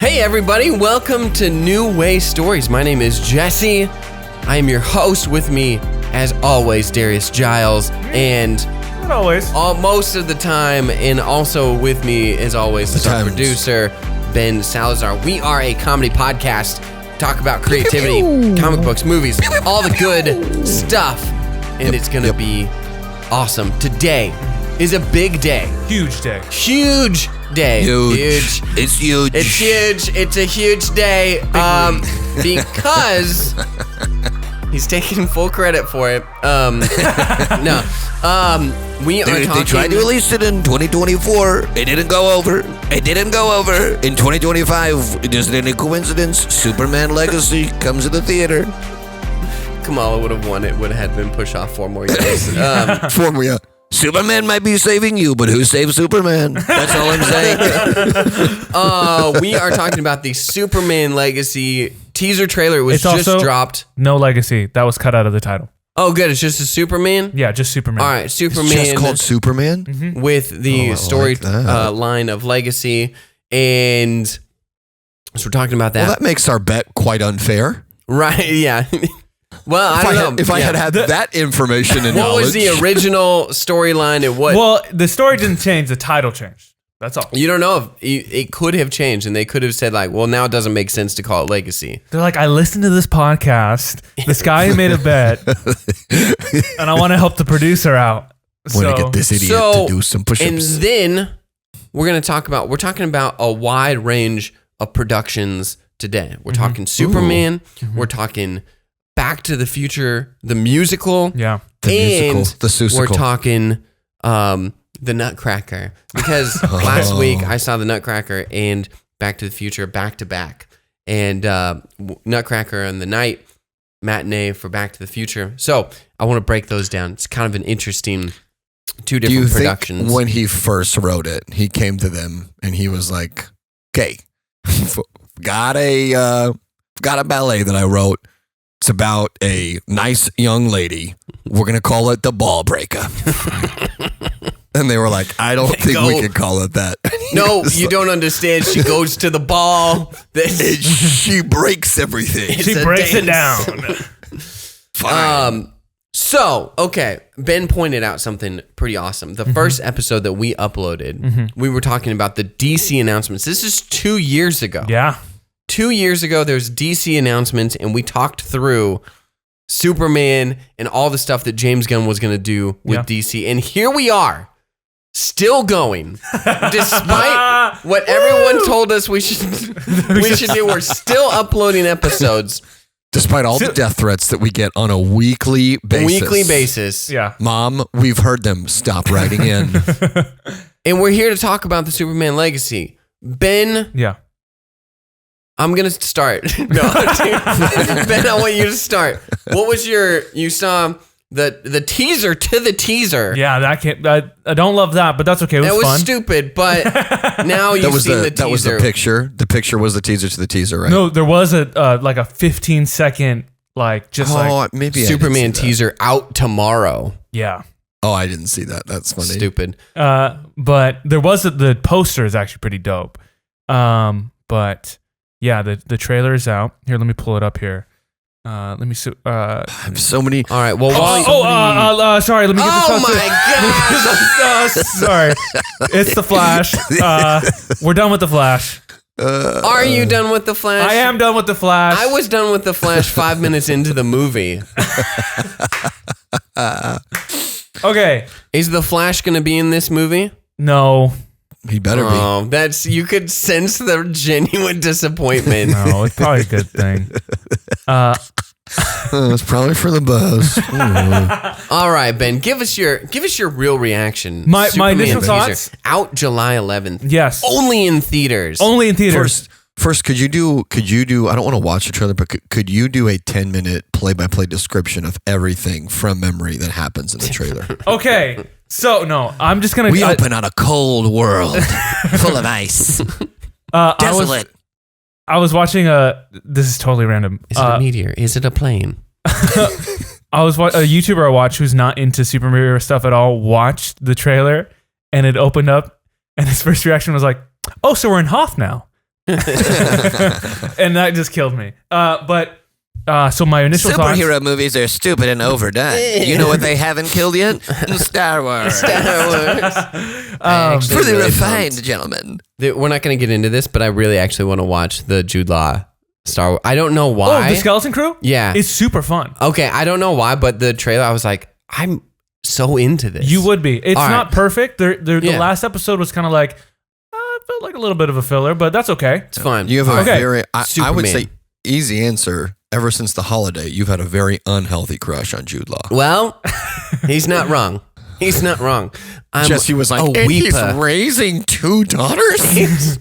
Hey everybody, welcome to NewWayStories. My name is Jesse. I am your host. With me, as always, Darius Giles, and not always, most of the time, and also with me, as always, is our producer, Ben Salazar. We are a comedy podcast, talk about creativity, comic books, movies, all the good stuff, and it's gonna be awesome. Today is a big day. Huge day. Huge day. Huge. It's huge. It's huge. It's a huge day. Because he's taking full credit for it. No. We are talking. They tried to release it in 2024. It didn't go over. It didn't go over. In 2025, just any coincidence, Superman Legacy comes to the theater. Kamala would have won. It would have been pushed off 4 more years. 4 more years. Superman might be saving you, but who saved Superman? That's all I'm saying. We are talking about the Superman Legacy teaser trailer. It was It's just also dropped. No Legacy. That was cut out of the title. Oh, good. It's just a Superman? Yeah, just Superman. All right, Superman. It's just called Superman? With the story like line of Legacy. And so we're talking about that. Well, that makes our bet quite unfair. Right, yeah. Well, I don't know. If I had that information and what knowledge. was the original storyline and what? Well, the story didn't change. The title changed. That's all. You don't know if it could have changed, and they could have said like, well, now it doesn't make sense to call it Legacy. They're like, I listened to this podcast. This guy made a bet, and I want to help the producer out. Want to get this idiot to do some push-ups. And then we're talking about a wide range of productions today. We're talking Superman. We're talking Back to the Future, the musical. Yeah. We're talking the Nutcracker. Because last week I saw the Nutcracker and Back to the Future back to back. And Nutcracker on the night, matinee for Back to the Future. So I want to break those down. It's kind of an interesting two different productions. Think when he first wrote it, he came to them and he was like, okay, got a ballet that I wrote. It's about a nice young lady. We're going to call it the Ball Breaker. And they were like, I don't think we can call it that. No, you don't understand. She goes to the ball. She breaks everything. She breaks it down. Fine. So, okay. Ben pointed out something pretty awesome. The first episode that we uploaded, we were talking about the DC announcements. This is 2 years ago. Yeah. 2 years ago, there's DC announcements, and we talked through Superman and all the stuff that James Gunn was going to do with DC. And here we are, still going. Despite what everyone told us we should do, we're still uploading episodes. Despite all the death threats that we get on a weekly basis. Yeah. Mom, we've heard them. Stop writing in. And we're here to talk about the Superman Legacy. Ben. Yeah. I'm going to start. No, Ben, I want you to start. What was you saw the teaser to the teaser. Yeah, I don't love that, but that's okay. It was fun. Stupid, but now you've seen the teaser. That was the picture. The picture was the teaser to the teaser, right? No, there was a 15-second, maybe Superman teaser out tomorrow. Yeah. Oh, I didn't see that. That's funny. Stupid. But there was the poster is actually pretty dope. But yeah, the trailer is out. Here, let me pull it up here. Let me see. I have so many. All right. Well, sorry. Let me get this. Oh my god! Sorry, it's the Flash. We're done with the Flash. Are you done with the Flash? I am done with the Flash. I was done with the Flash 5 minutes into the movie. Okay. Is the Flash going to be in this movie? No. He better be. Oh, you could sense the genuine disappointment. No, it's probably a good thing. It's probably for the buzz. All right, Ben, give us your real reaction. My initial thoughts? Out July 11th. Yes. Only in theaters. First, could you do? I don't want to watch the trailer, but could you do a 10-minute play-by-play description of everything from memory that happens in the trailer? Okay. So no, I'm just gonna. We open on a cold world full of ice. Desolate. I was watching this is totally random. Is it a meteor? Is it a plane? I was a YouTuber I watch who's not into superhero stuff at all watched the trailer, and it opened up, and his first reaction was like, "Oh, so we're in Hoth now." And that just killed me. So my initial superhero movies are stupid and overdone. You know what they haven't killed yet? Star Wars. Really refined, gentlemen. We're not going to get into this, but I really actually want to watch the Jude Law Star Wars. I don't know why. Oh, the Skeleton Crew? Yeah. It's super fun. Okay, I don't know why, but the trailer, I was like, I'm so into this. You would be. It's All not right. perfect. The last episode was kind of like, it felt like a little bit of a filler, but that's okay. It's fine. You have a very, I would Superman. say, easy answer. Ever since the holiday, you've had a very unhealthy crush on Jude Law. Well, he's not wrong. He's not wrong. Jesse was like, and he's raising 2 daughters? He's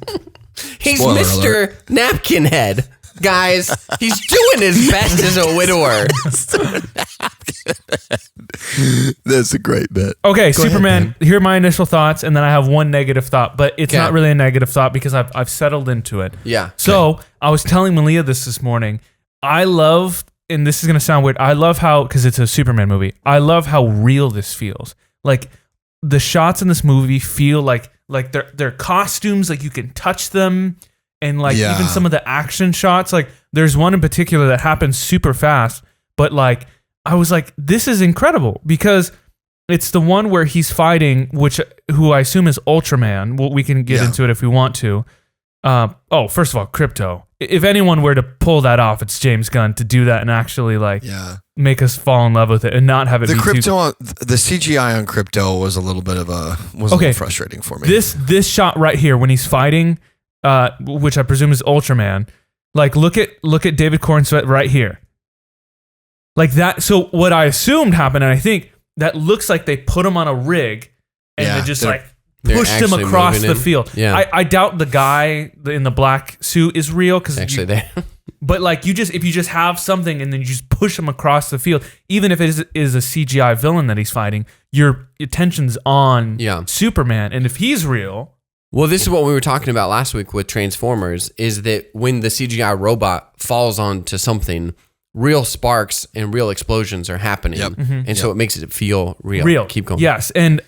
Spoiler Mr. alert. Napkin Head. Guys, he's doing his best as a widower. That's a great bit. Okay, Superman, here are my initial thoughts, and then I have one negative thought, but it's not really a negative thought because I've settled into it. Yeah. So I was telling Malia this morning. I love, and this is going to sound weird, I love how, because it's a Superman movie, I love how real this feels. Like, the shots in this movie feel like they're costumes, like you can touch them, and like even some of the action shots, like there's one in particular that happens super fast, but like, I was like, this is incredible, because it's the one where he's fighting, who I assume is Ultraman. Well, we can get into it if we want to. First of all, Krypto. If anyone were to pull that off, it's James Gunn to do that and actually make us fall in love with it and not have it the be Krypto. The CGI on Krypto was a little bit of a little frustrating for me. This shot right here when he's fighting, which I presume is Ultraman. Like look at David Cornsweet right here. Like that. So what I assumed happened, and I think that looks like they put him on a rig and they just pushed him across the field. Yeah. I doubt the guy in the black suit is real because actually there. But like if you just have something and then you just push him across the field, even if it is a CGI villain that he's fighting, your attention's on Superman, and if he's real. Well, this is what we were talking about last week with Transformers, is that when the CGI robot falls onto something, real sparks and real explosions are happening. Yep. Mm-hmm. And so it makes it feel real. Keep going. Yes. And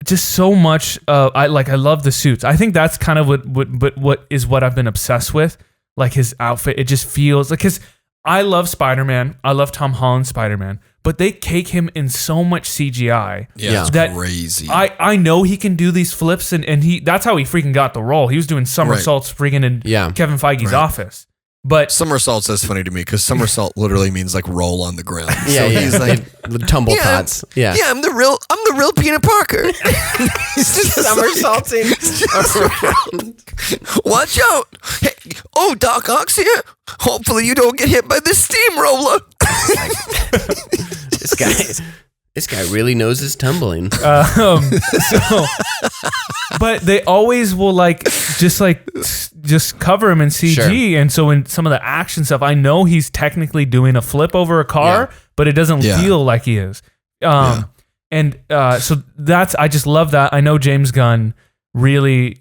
just so much I love the suits. I think that's kind of what I've been obsessed with. Like his outfit, it just feels like, because I love Spider-Man. I love Tom Holland's Spider-Man, but they cake him in so much CGI. Yeah, that crazy. I know he can do these flips, and that's how he freaking got the role. He was doing somersaults freaking in Kevin Feige's office. But somersaults is funny to me because somersault literally means like roll on the ground. So he's like the tumble tots. Yeah, I'm the real Peter Parker. He's just somersaulting around. Watch out! Hey, Doc Ock's here. Hopefully you don't get hit by this steamroller. This guy really knows his tumbling. But they always will just cover him in CG. Sure. And so in some of the action stuff, I know he's technically doing a flip over a car, but it doesn't feel like he is. And so I just love that. I know James Gunn really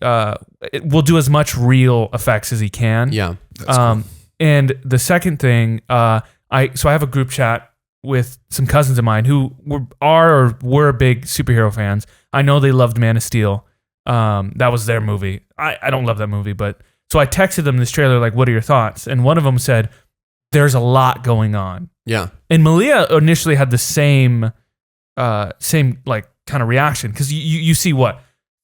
will do as much real effects as he can. Yeah. Cool. And the second thing, I have a group chat with some cousins of mine who were big superhero fans. I know they loved Man of Steel. That was their movie. I don't love that movie, but so I texted them this trailer, like, what are your thoughts? And one of them said, there's a lot going on. Yeah. And Malia initially had the same like kind of reaction. Cause you see what?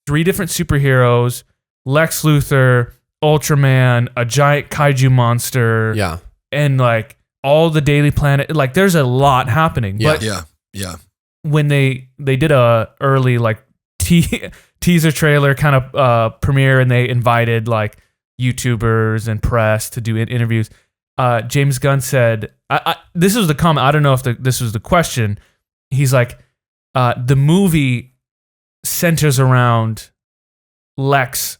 3 different superheroes, Lex Luthor, Ultraman, a giant kaiju monster. Yeah. And like all the Daily Planet, like there's a lot happening. Yeah. But when they did a early like teaser trailer kind of premiere, and they invited like YouTubers and press to do interviews, James Gunn said, this was the comment, I don't know if this was the question. He's like, the movie centers around Lex,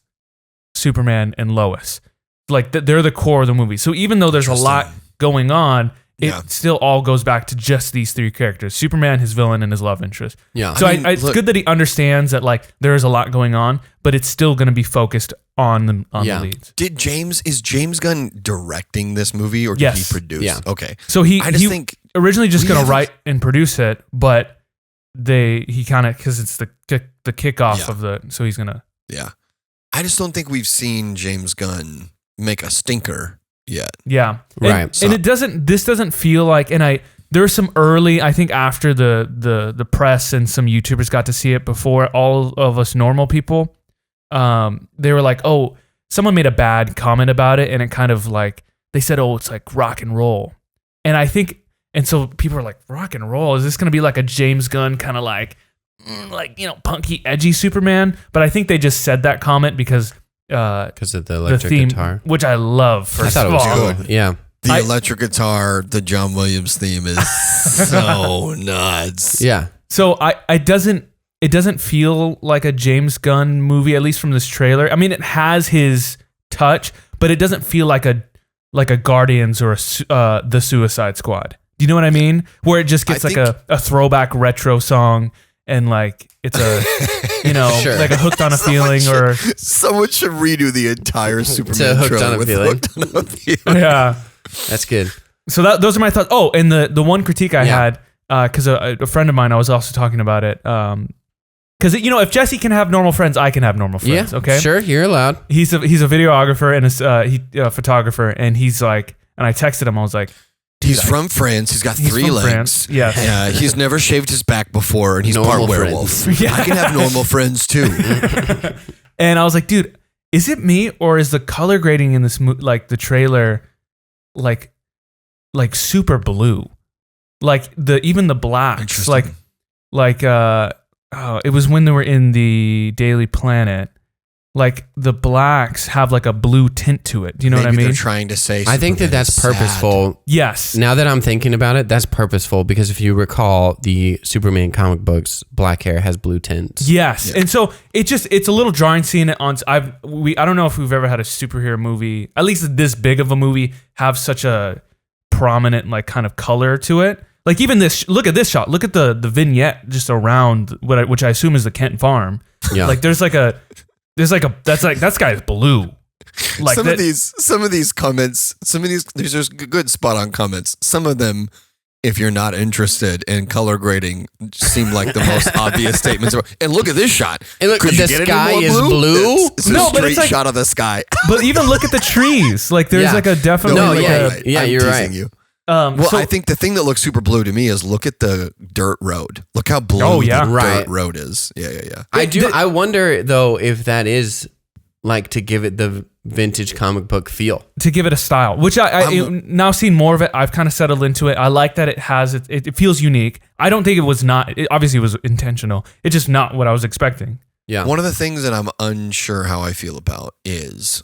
Superman, and Lois. Like they're the core of the movie. So even though there's a lot going on, it still all goes back to just these 3 characters: Superman, his villain, and his love interest. Yeah. So it's good that he understands that like there is a lot going on, but it's still going to be focused on the leads. Is James Gunn directing this movie, or did he produce? Yeah. Okay. So he originally just going to write and produce it, but he kind of, because it's the kickoff of so he's going to. Yeah. I just don't think we've seen James Gunn make a stinker yet. Yeah. Right. And this doesn't feel like, there was some early, I think after the press and some YouTubers got to see it before all of us normal people, they were like, oh, someone made a bad comment about it, and it kind of like, they said, oh, it's like rock and roll. And I think, and so people are like, rock and roll? Is this going to be like a James Gunn kind of like, punky, edgy Superman? But I think they just said that comment because of the electric theme, guitar, which I love. I thought it was cool. Yeah. The electric guitar, the John Williams theme is so nuts. Yeah. So it doesn't feel like a James Gunn movie, at least from this trailer. I mean, it has his touch, but it doesn't feel like a Guardians or the Suicide Squad. Do you know what I mean? Where it just gets like a throwback retro song, and like it's a Sure. like a Hooked on a Feeling or someone should redo the entire Superman Hooked trailer on a with Feeling. Hooked on a Feeling. yeah. That's good. So those are my thoughts. Oh, and the one critique I had, because a friend of mine, I was also talking about it. Because if Jesse can have normal friends, I can have normal friends. Yeah, Okay, sure, you're allowed. He's a videographer and a photographer, and he's like, and I texted him. I was like, he's from France. He's got three legs. France. Yes. Yeah, he's never shaved his back before, and he's Normal part werewolf. friends. Yeah. I can have normal friends too. And I was like, dude, is it me or is the color grading in this like the trailer, like super blue, like even the blacks, Interesting. it was when they were in the Daily Planet, like the blacks have like a blue tint to it. Do you know what I mean? They're trying to say. I think Superman that's is sad. purposeful. Yes. Now that I'm thinking about it, that's purposeful because if you recall, the Superman comic books, black hair has blue tints. Yes. Yeah. And so it's a little jarring seeing it on. I don't know if we've ever had a superhero movie, at least this big of a movie, have such a prominent like kind of color to it. Like even this, look at this shot. Look at the vignette just around which I assume is the Kent farm. Yeah. Like there's that guy's blue. Like some of these comments, there's just good spot on comments. Some of them, if you're not interested in color grading, seem like the most obvious statements. And look at this shot. And look, Could the you get any sky more is blue? It's No, a but straight it's like- shot of the sky. But even look at the trees. Like there's Yeah. like a definitely No, like yeah. a, Yeah, I'm you're teasing right. You. well, I think the thing that looks super blue to me is look at the dirt road. Look how blue Oh, yeah. the Right. dirt road is. Yeah. I wonder though if that is like to give it the vintage comic book feel. to give it a style, which I now seeing more of it, I've kind of settled into it. I like that it has it feels unique. I don't think it was obviously it was intentional. It's just not what I was expecting. Yeah. One of the things that I'm unsure how I feel about is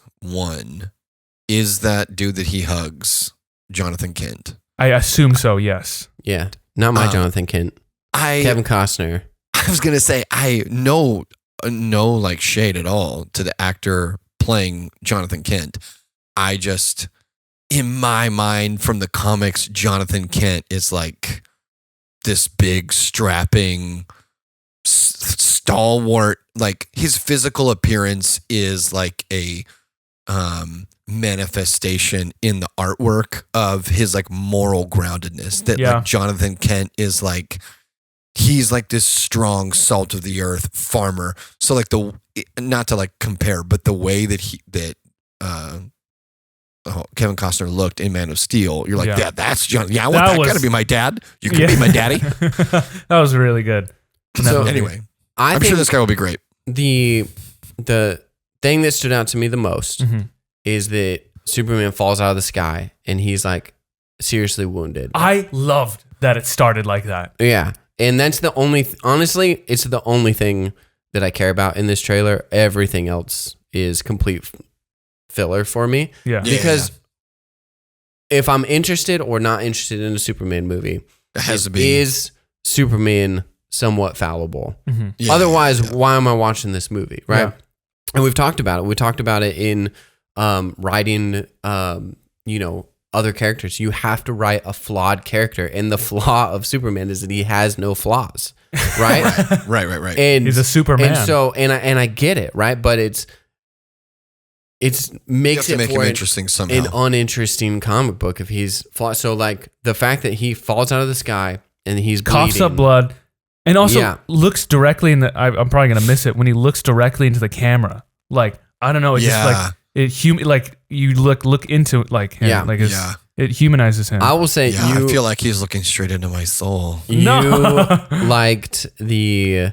that dude that he hugs, Jonathan Kent. I assume so. Yes. Yeah. Not my Jonathan Kent. Kevin Costner. I was gonna say I know no like shade at all to the actor playing Jonathan Kent. I just, in my mind from the comics, Jonathan Kent is like this big strapping stalwart, like his physical appearance is like a manifestation in the artwork of his like moral groundedness, that like Jonathan Kent is like, he's like this strong salt of the earth farmer. So like not to like compare, but the way that Kevin Costner looked in Man of Steel, you're like, yeah, that's John. Yeah, I want that gotta be my dad. You can be my daddy. That was really good. So anyway, I'm sure this guy will be great. The thing that stood out to me the most is that Superman falls out of the sky and he's like seriously wounded. I loved that it started like that. Yeah. And that's honestly, it's the only thing that I care about in this trailer. Everything else is complete filler for me. Yeah. Because if I'm interested or not interested in a Superman movie, it has to be. Is Superman somewhat fallible? Mm-hmm. Yeah, Otherwise, why am I watching this movie? Right. Yeah. And we've talked about it. We talked about it in writing, other characters. You have to write a flawed character, and the flaw of Superman is that he has no flaws, right? right. And he's a Superman. And so, and I get it, right? But it makes it make for him interesting somehow. an uninteresting comic book if he's flawed. So, like the fact that he falls out of the sky and he's coughs bleeding, up blood, and also looks directly in the. I'm probably gonna miss it when he looks directly into the camera. Like I don't know. It's just like like you look into it like him. Like it humanizes him. I will say I feel like he's looking straight into my soul. You liked the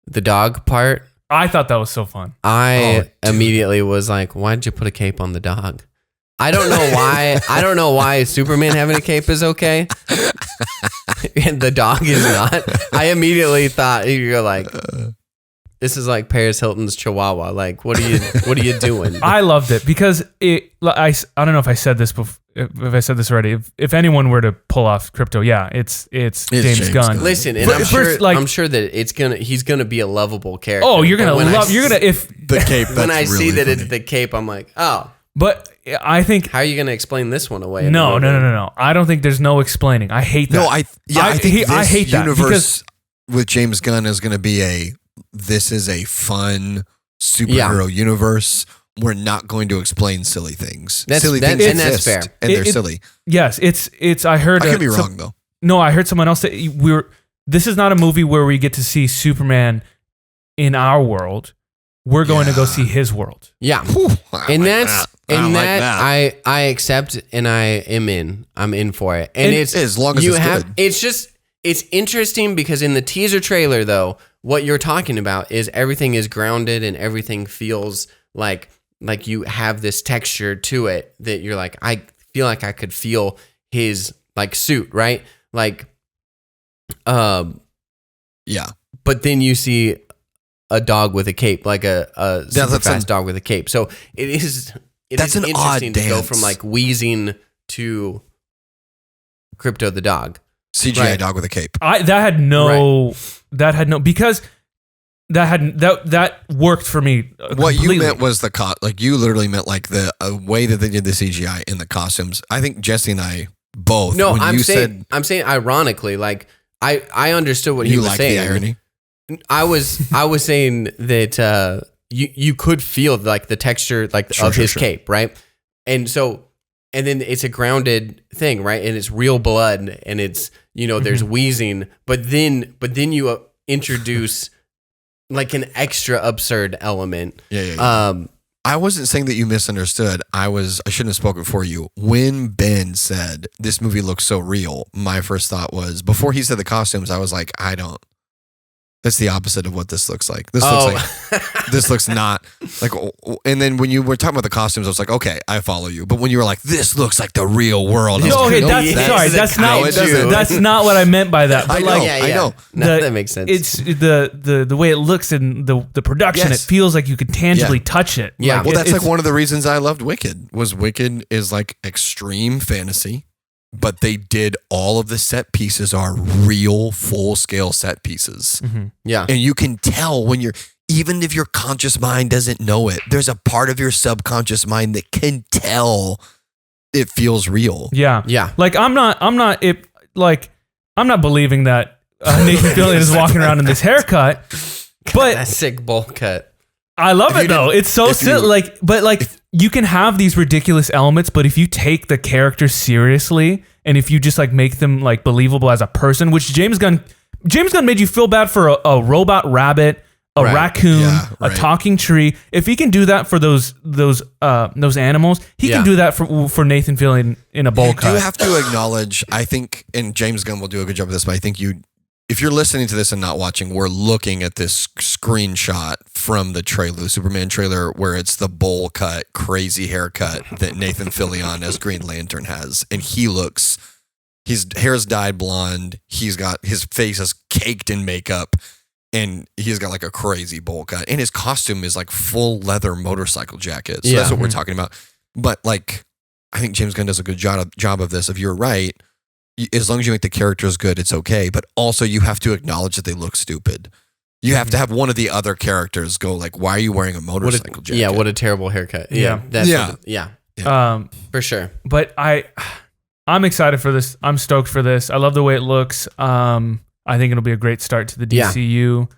dog part. I thought that was so fun. I immediately was like, why'd you put a cape on the dog? I don't know why. I don't know why Superman having a cape is okay and the dog is not. I immediately thought you're like, this is like Paris Hilton's Chihuahua. Like, what are you doing? I loved it because I don't know if I said this before. If I said this already, if anyone were to pull off Krypto, it's James Gunn. Listen, and I'm sure that he's gonna be a lovable character. Oh, if the cape. When I see that it's the cape, I'm like, oh. But I think, how are you gonna explain this one away? No. I don't think there's no explaining. I hate that. No, I think I hate that universe with James Gunn is gonna be this is a fun superhero universe. We're not going to explain silly things. Silly things exist, that's fair. And they're silly. Yes, it's. I heard. I could be wrong though. No, I heard someone else say this is not a movie where we get to see Superman in our world. We're going to go see his world. Yeah, I accept and I am in. I'm in for it. And it's as long as good. It's interesting because in the teaser trailer though, what you're talking about is everything is grounded and everything feels like you have this texture to it that you're like, I feel like I could feel his like suit, right? Like, But then you see a dog with a cape, like a super fast dog with a cape. So it is interesting to go from like wheezing to Krypto the dog. CGI dog with a cape. That worked for me. What you meant was you literally meant like the way that they did the CGI in the costumes. I think Jesse and I both. No, I'm saying ironically, like I understood what he was saying. The irony? I was saying that you could feel like the texture of his cape, right? And then it's a grounded thing, right? And it's real blood, and it's there's wheezing, but then you introduce like an extra absurd element. Yeah. I wasn't saying that you misunderstood. I shouldn't have spoken for you. When Ben said this movie looks so real, my first thought was, before he said the costumes, I was like, that's the opposite of what this looks like. This looks not like, and then when you were talking about the costumes, I was like, okay, I follow you. But when you were like, this looks like the real world. That's not what I meant by that. But I know. That makes sense. It's the way it looks and the production. Yes. It feels like you could tangibly touch it. Yeah. That's like one of the reasons I loved Wicked. Wicked is like extreme fantasy. But they did all of the set pieces are real full scale set pieces. Mm-hmm. Yeah. And you can tell even if your conscious mind doesn't know it, there's a part of your subconscious mind that can tell it feels real. Yeah. Yeah. Like I'm not believing that Nathan Fillion is walking around in this haircut, but that sick bowl cut. I love it though. It's so silly. You can have these ridiculous elements, but if you take the characters seriously and if you just like make them like believable as a person, which James Gunn made you feel bad for a robot rabbit, a raccoon, a talking tree. If he can do that for those animals, he can do that for Nathan Fillion in a bowl cut. You have to acknowledge, I think, and James Gunn will do a good job of this, but I think if you're listening to this and not watching, we're looking at this screenshot from the trailer, the Superman trailer, where it's the bowl cut, crazy haircut that Nathan Fillion as Green Lantern has. And his hair's dyed blonde. His face is caked in makeup, and he's got like a crazy bowl cut. And his costume is like full leather motorcycle jacket. So that's what we're talking about. But like, I think James Gunn does a good job of this. If you're right, as long as you make the characters good, it's okay. But also you have to acknowledge that they look stupid. You have to have one of the other characters go like, why are you wearing a motorcycle jacket? Yeah, what a terrible haircut. Yeah. For sure. But I'm excited for this. I'm stoked for this. I love the way it looks. I think it'll be a great start to the DCU.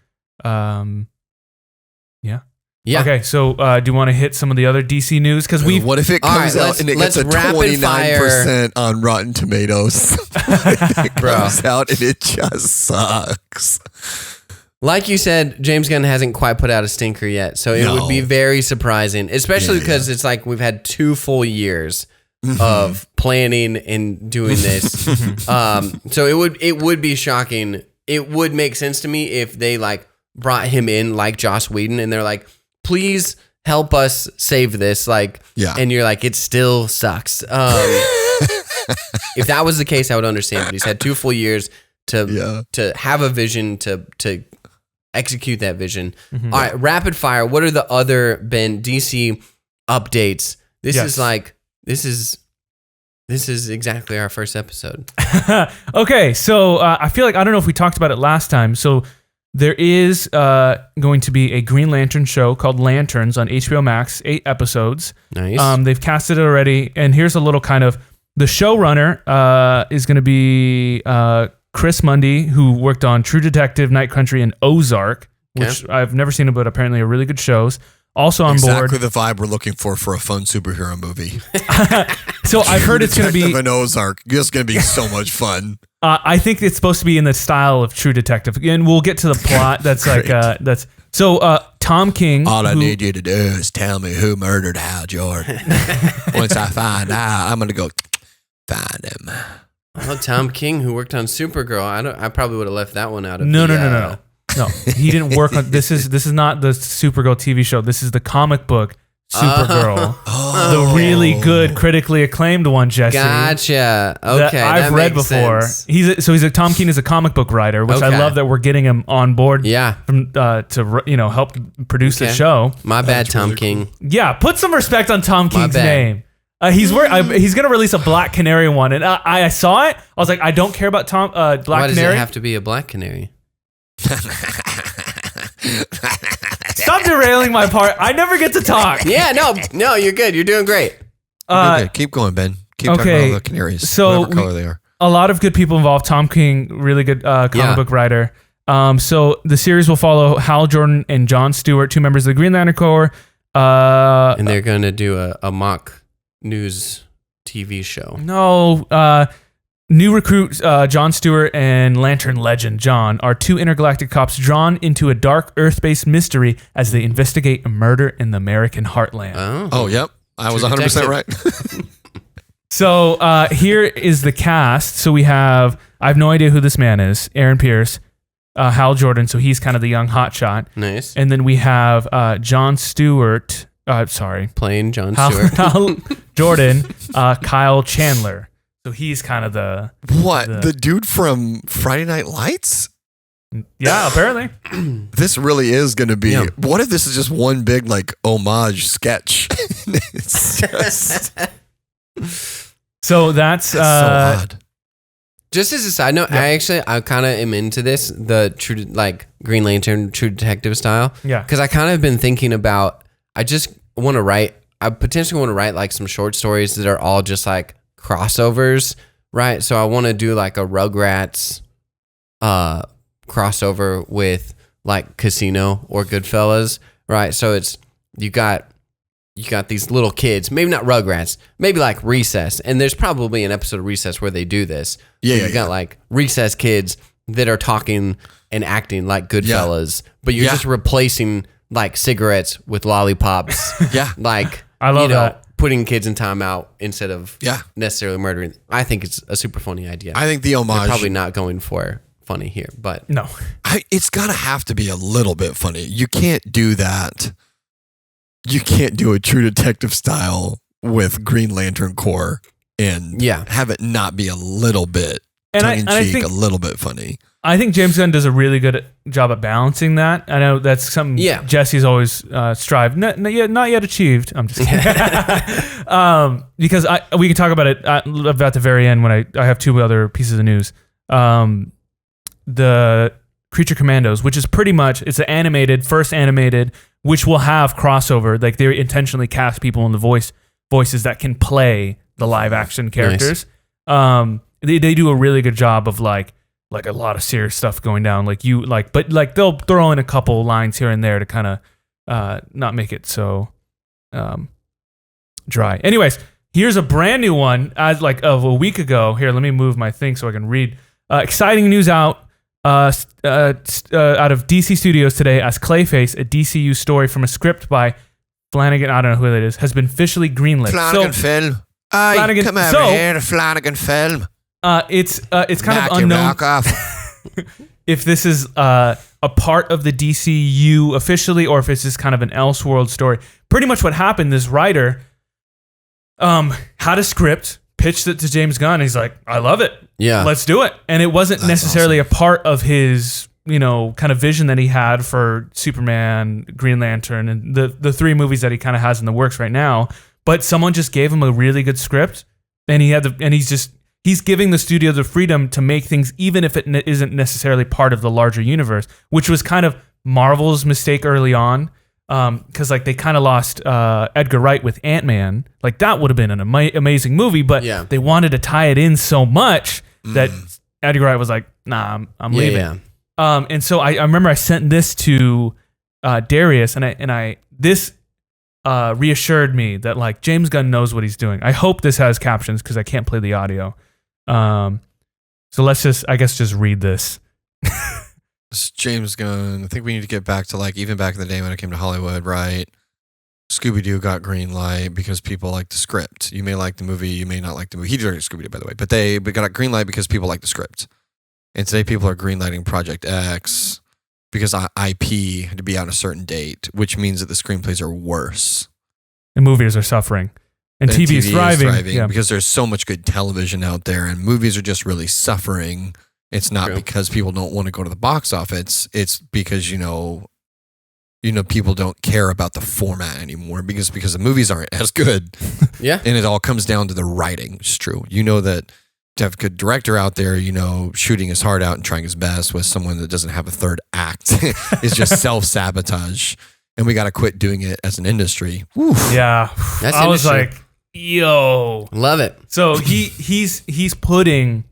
Yeah. Okay, so do you want to hit some of the other DC news? Because what if it comes out and it gets a 29% on Rotten Tomatoes? It comes out and it just sucks. Like you said, James Gunn hasn't quite put out a stinker yet, so it would be very surprising, especially because it's like we've had 2 full years of planning and doing this. So it would be shocking. It would make sense to me if they like brought him in like Joss Whedon, and they're like, please help us save this. Like, and you're like, it still sucks. If that was the case, I would understand. But he's had 2 full years to have a vision to execute that vision. All right, rapid fire. What are the other DC updates? This is exactly our first episode. Okay, so I feel like I don't know if we talked about it last time. So there is going to be a Green Lantern show called Lanterns on HBO Max, 8 episodes. Nice. They've casted it already, and here's a little kind of the showrunner is going to be Chris Mundy, who worked on True Detective, Night Country, and Ozark, which I've never seen, but apparently are really good shows. Also on board. Exactly the vibe we're looking for a fun superhero movie. So I've heard it's going to be... an Ozark. It's going to be so much fun. I think it's supposed to be in the style of True Detective. And we'll get to the plot. That's like... that's So Tom King... All I need you to do is tell me who murdered Hal Jordan. Once I find out, I'm going to go find him. Oh, Tom King, who worked on Supergirl. I probably would have left that one out of No, he didn't work on this is not the Supergirl TV show. This is the comic book Supergirl. The really good, critically acclaimed one, Jesse. Gotcha. Okay. That I've read before. Sense. Tom King is a comic book writer, which I love that we're getting him on board to help produce the show. My bad, Tom King. Yeah, put some respect on Tom King's name. He's going to release a Black Canary one, and I saw it. I was like, I don't care about Black Canary. Why does it have to be a Black Canary? Stop derailing my part. I never get to talk. Yeah, no, you're good. You're doing great. You're good. Keep going, Ben. Keep talking about the canaries. So whatever color they are. A lot of good people involved. Tom King, really good comic book writer. So the series will follow Hal Jordan and Jon Stewart, 2 members of the Green Lantern Corps. And they're going to do a mock news TV show. No, new recruits Jon Stewart and Lantern legend John are 2 intergalactic cops drawn into a dark Earth-based mystery as they investigate a murder in the American heartland. Oh yep. I was 100% right. So here is the cast. So we have, I have no idea who this man is, Aaron Pierce, Hal Jordan, so he's kind of the young hotshot. Nice. And then we have Jon Stewart, playing Jon Stewart. Hal Jordan, Kyle Chandler. So he's kind of the dude from Friday Night Lights? Yeah, apparently. This really is going to be. Yeah. What if this is just one big like homage sketch? It's just so that's so odd. Just as a side note, I kind of am into this, the true Green Lantern True Detective style. Yeah, because I kind of been thinking about. I potentially want to write like some short stories that are all just like crossovers, right? So I want to do like a Rugrats crossover with like Casino or Goodfellas, right? So it's you got these little kids, maybe not Rugrats, maybe like Recess, and there's probably an episode of Recess where they do this. You got like Recess kids that are talking and acting like Goodfellas, but you're just replacing like cigarettes with lollipops. Like I love that. Putting kids in timeout instead of necessarily murdering. I think it's a super funny idea. I think the homage... They're probably not going for funny here, but... No. It's got to have to be a little bit funny. You can't do that. You can't do a True Detective style with Green Lantern Corps and have it not be a little bit tongue-in-cheek, a little bit funny. I think James Gunn does a really good job at balancing that. I know that's something Jesse's always strived, not yet achieved. I'm just kidding. Because we can talk about it about the very end when I have 2 other pieces of news. The Creature Commandos, which is pretty much, it's an first animated, which will have crossover. Like they intentionally cast people in the voices that can play the live action characters. Nice. They do a really good job of like a lot of serious stuff going down. But they'll throw in a couple lines here and there to kind of not make it so dry. Anyways, here's a brand new one as of a week ago. Here, let me move my thing so I can read. Exciting news out. out of DC Studios today as Clayface, a DCU story from a script by Flanagan, I don't know who that is, has been officially greenlit. Flanagan film. Flanagan, come over here, Flanagan film. It's kind of unknown if this is a part of the DCU officially or if it's just kind of an Elseworld story. Pretty much what happened, this writer had a script, pitched it to James Gunn, and he's like, I love it. Yeah. Let's do it. And it wasn't necessarily a part of his, kind of vision that he had for Superman, Green Lantern, and the three movies that he kind of has in the works right now. But someone just gave him a really good script, and he's giving the studio the freedom to make things even if it isn't necessarily part of the larger universe, which was kind of Marvel's mistake early on. Because they kind of lost Edgar Wright with Ant-Man. Like that would have been an amazing movie, but they wanted to tie it in so much that Edgar Wright was like, "Nah, I'm leaving." Yeah. And so I remember I sent this to Darius, and this reassured me that like James Gunn knows what he's doing. I hope this has captions because I can't play the audio. So let's just read this. It's James Gunn. I think we need to get back to even back in the day when it came to Hollywood, right? Scooby-Doo got green light because people like the script. You may like the movie, you may not like the movie. He directed Scooby-Doo, by the way, but they got a green light because people like the script. And today people are green lighting Project X because IP had to be out a certain date, which means that the screenplays are worse. And movies are suffering. And TV is thriving. Yeah. Because there's so much good television out there and movies are just really suffering. It's not because people don't want to go to the box office. It's because, people don't care about the format anymore because the movies aren't as good. Yeah. And it all comes down to the writing, which is true. That to have a good director out there, shooting his heart out and trying his best with someone that doesn't have a third act is just self-sabotage. And we got to quit doing it as an industry. Woo. Yeah. I was like, yo. Love it. So he's putting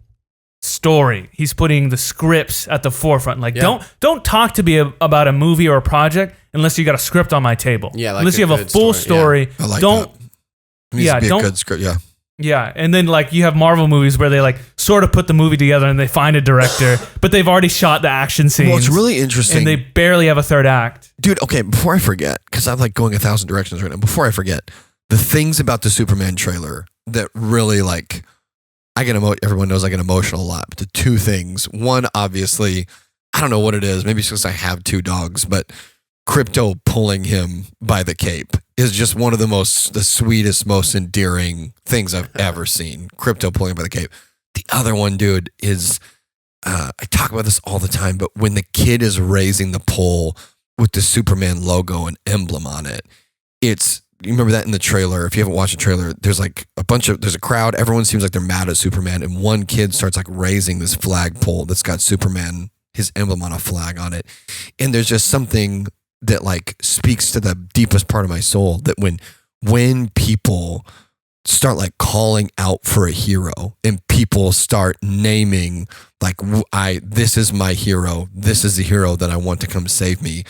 story. He's putting the scripts at the forefront. Like, don't talk to me about a movie or a project unless you got a script on my table. Yeah, unless you have a full story. Yeah. I like don't. That. It needs to be a good script. Yeah. Yeah, and then you have Marvel movies where they sort of put the movie together and they find a director, but they've already shot the action scenes. Well, it's really interesting, and they barely have a third act. Dude, okay, before I forget, because I'm going 1,000 directions right now. Before I forget, the things about the Superman trailer that really everyone knows I get emotional a lot. But the two things, one, obviously, I don't know what it is. Maybe it's because I have two dogs, but Krypto pulling him by the cape is just one of the sweetest, most endearing things I've ever seen. Krypto pulling him by the cape. The other one, dude, is, I talk about this all the time, but when the kid is raising the pole with the Superman logo and emblem on it, you remember that in the trailer? If you haven't watched the trailer, there's there's a crowd. Everyone seems like they're mad at Superman. And one kid starts raising this flagpole that's got Superman, his emblem on a flag on it. And there's just something that speaks to the deepest part of my soul that when people start calling out for a hero and people start naming this is my hero. This is the hero that I want to come save me.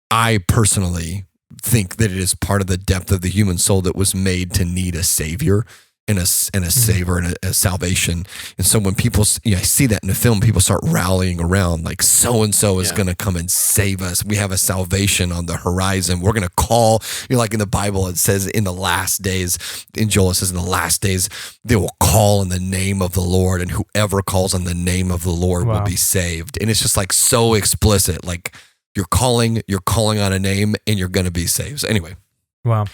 I personally think that it is part of the depth of the human soul that was made to need a savior and a savior and a salvation. And so when people, I see that in the film, people start rallying around so-and-so is going to come and save us. We have a salvation on the horizon. We're going to call, in the Bible, it says in the last days, in Joel, it says in the last days, they will call in the name of the Lord, and whoever calls on the name of the Lord will be saved. And it's just so explicit, you're calling on a name and you're going to be saved. So anyway. Wow.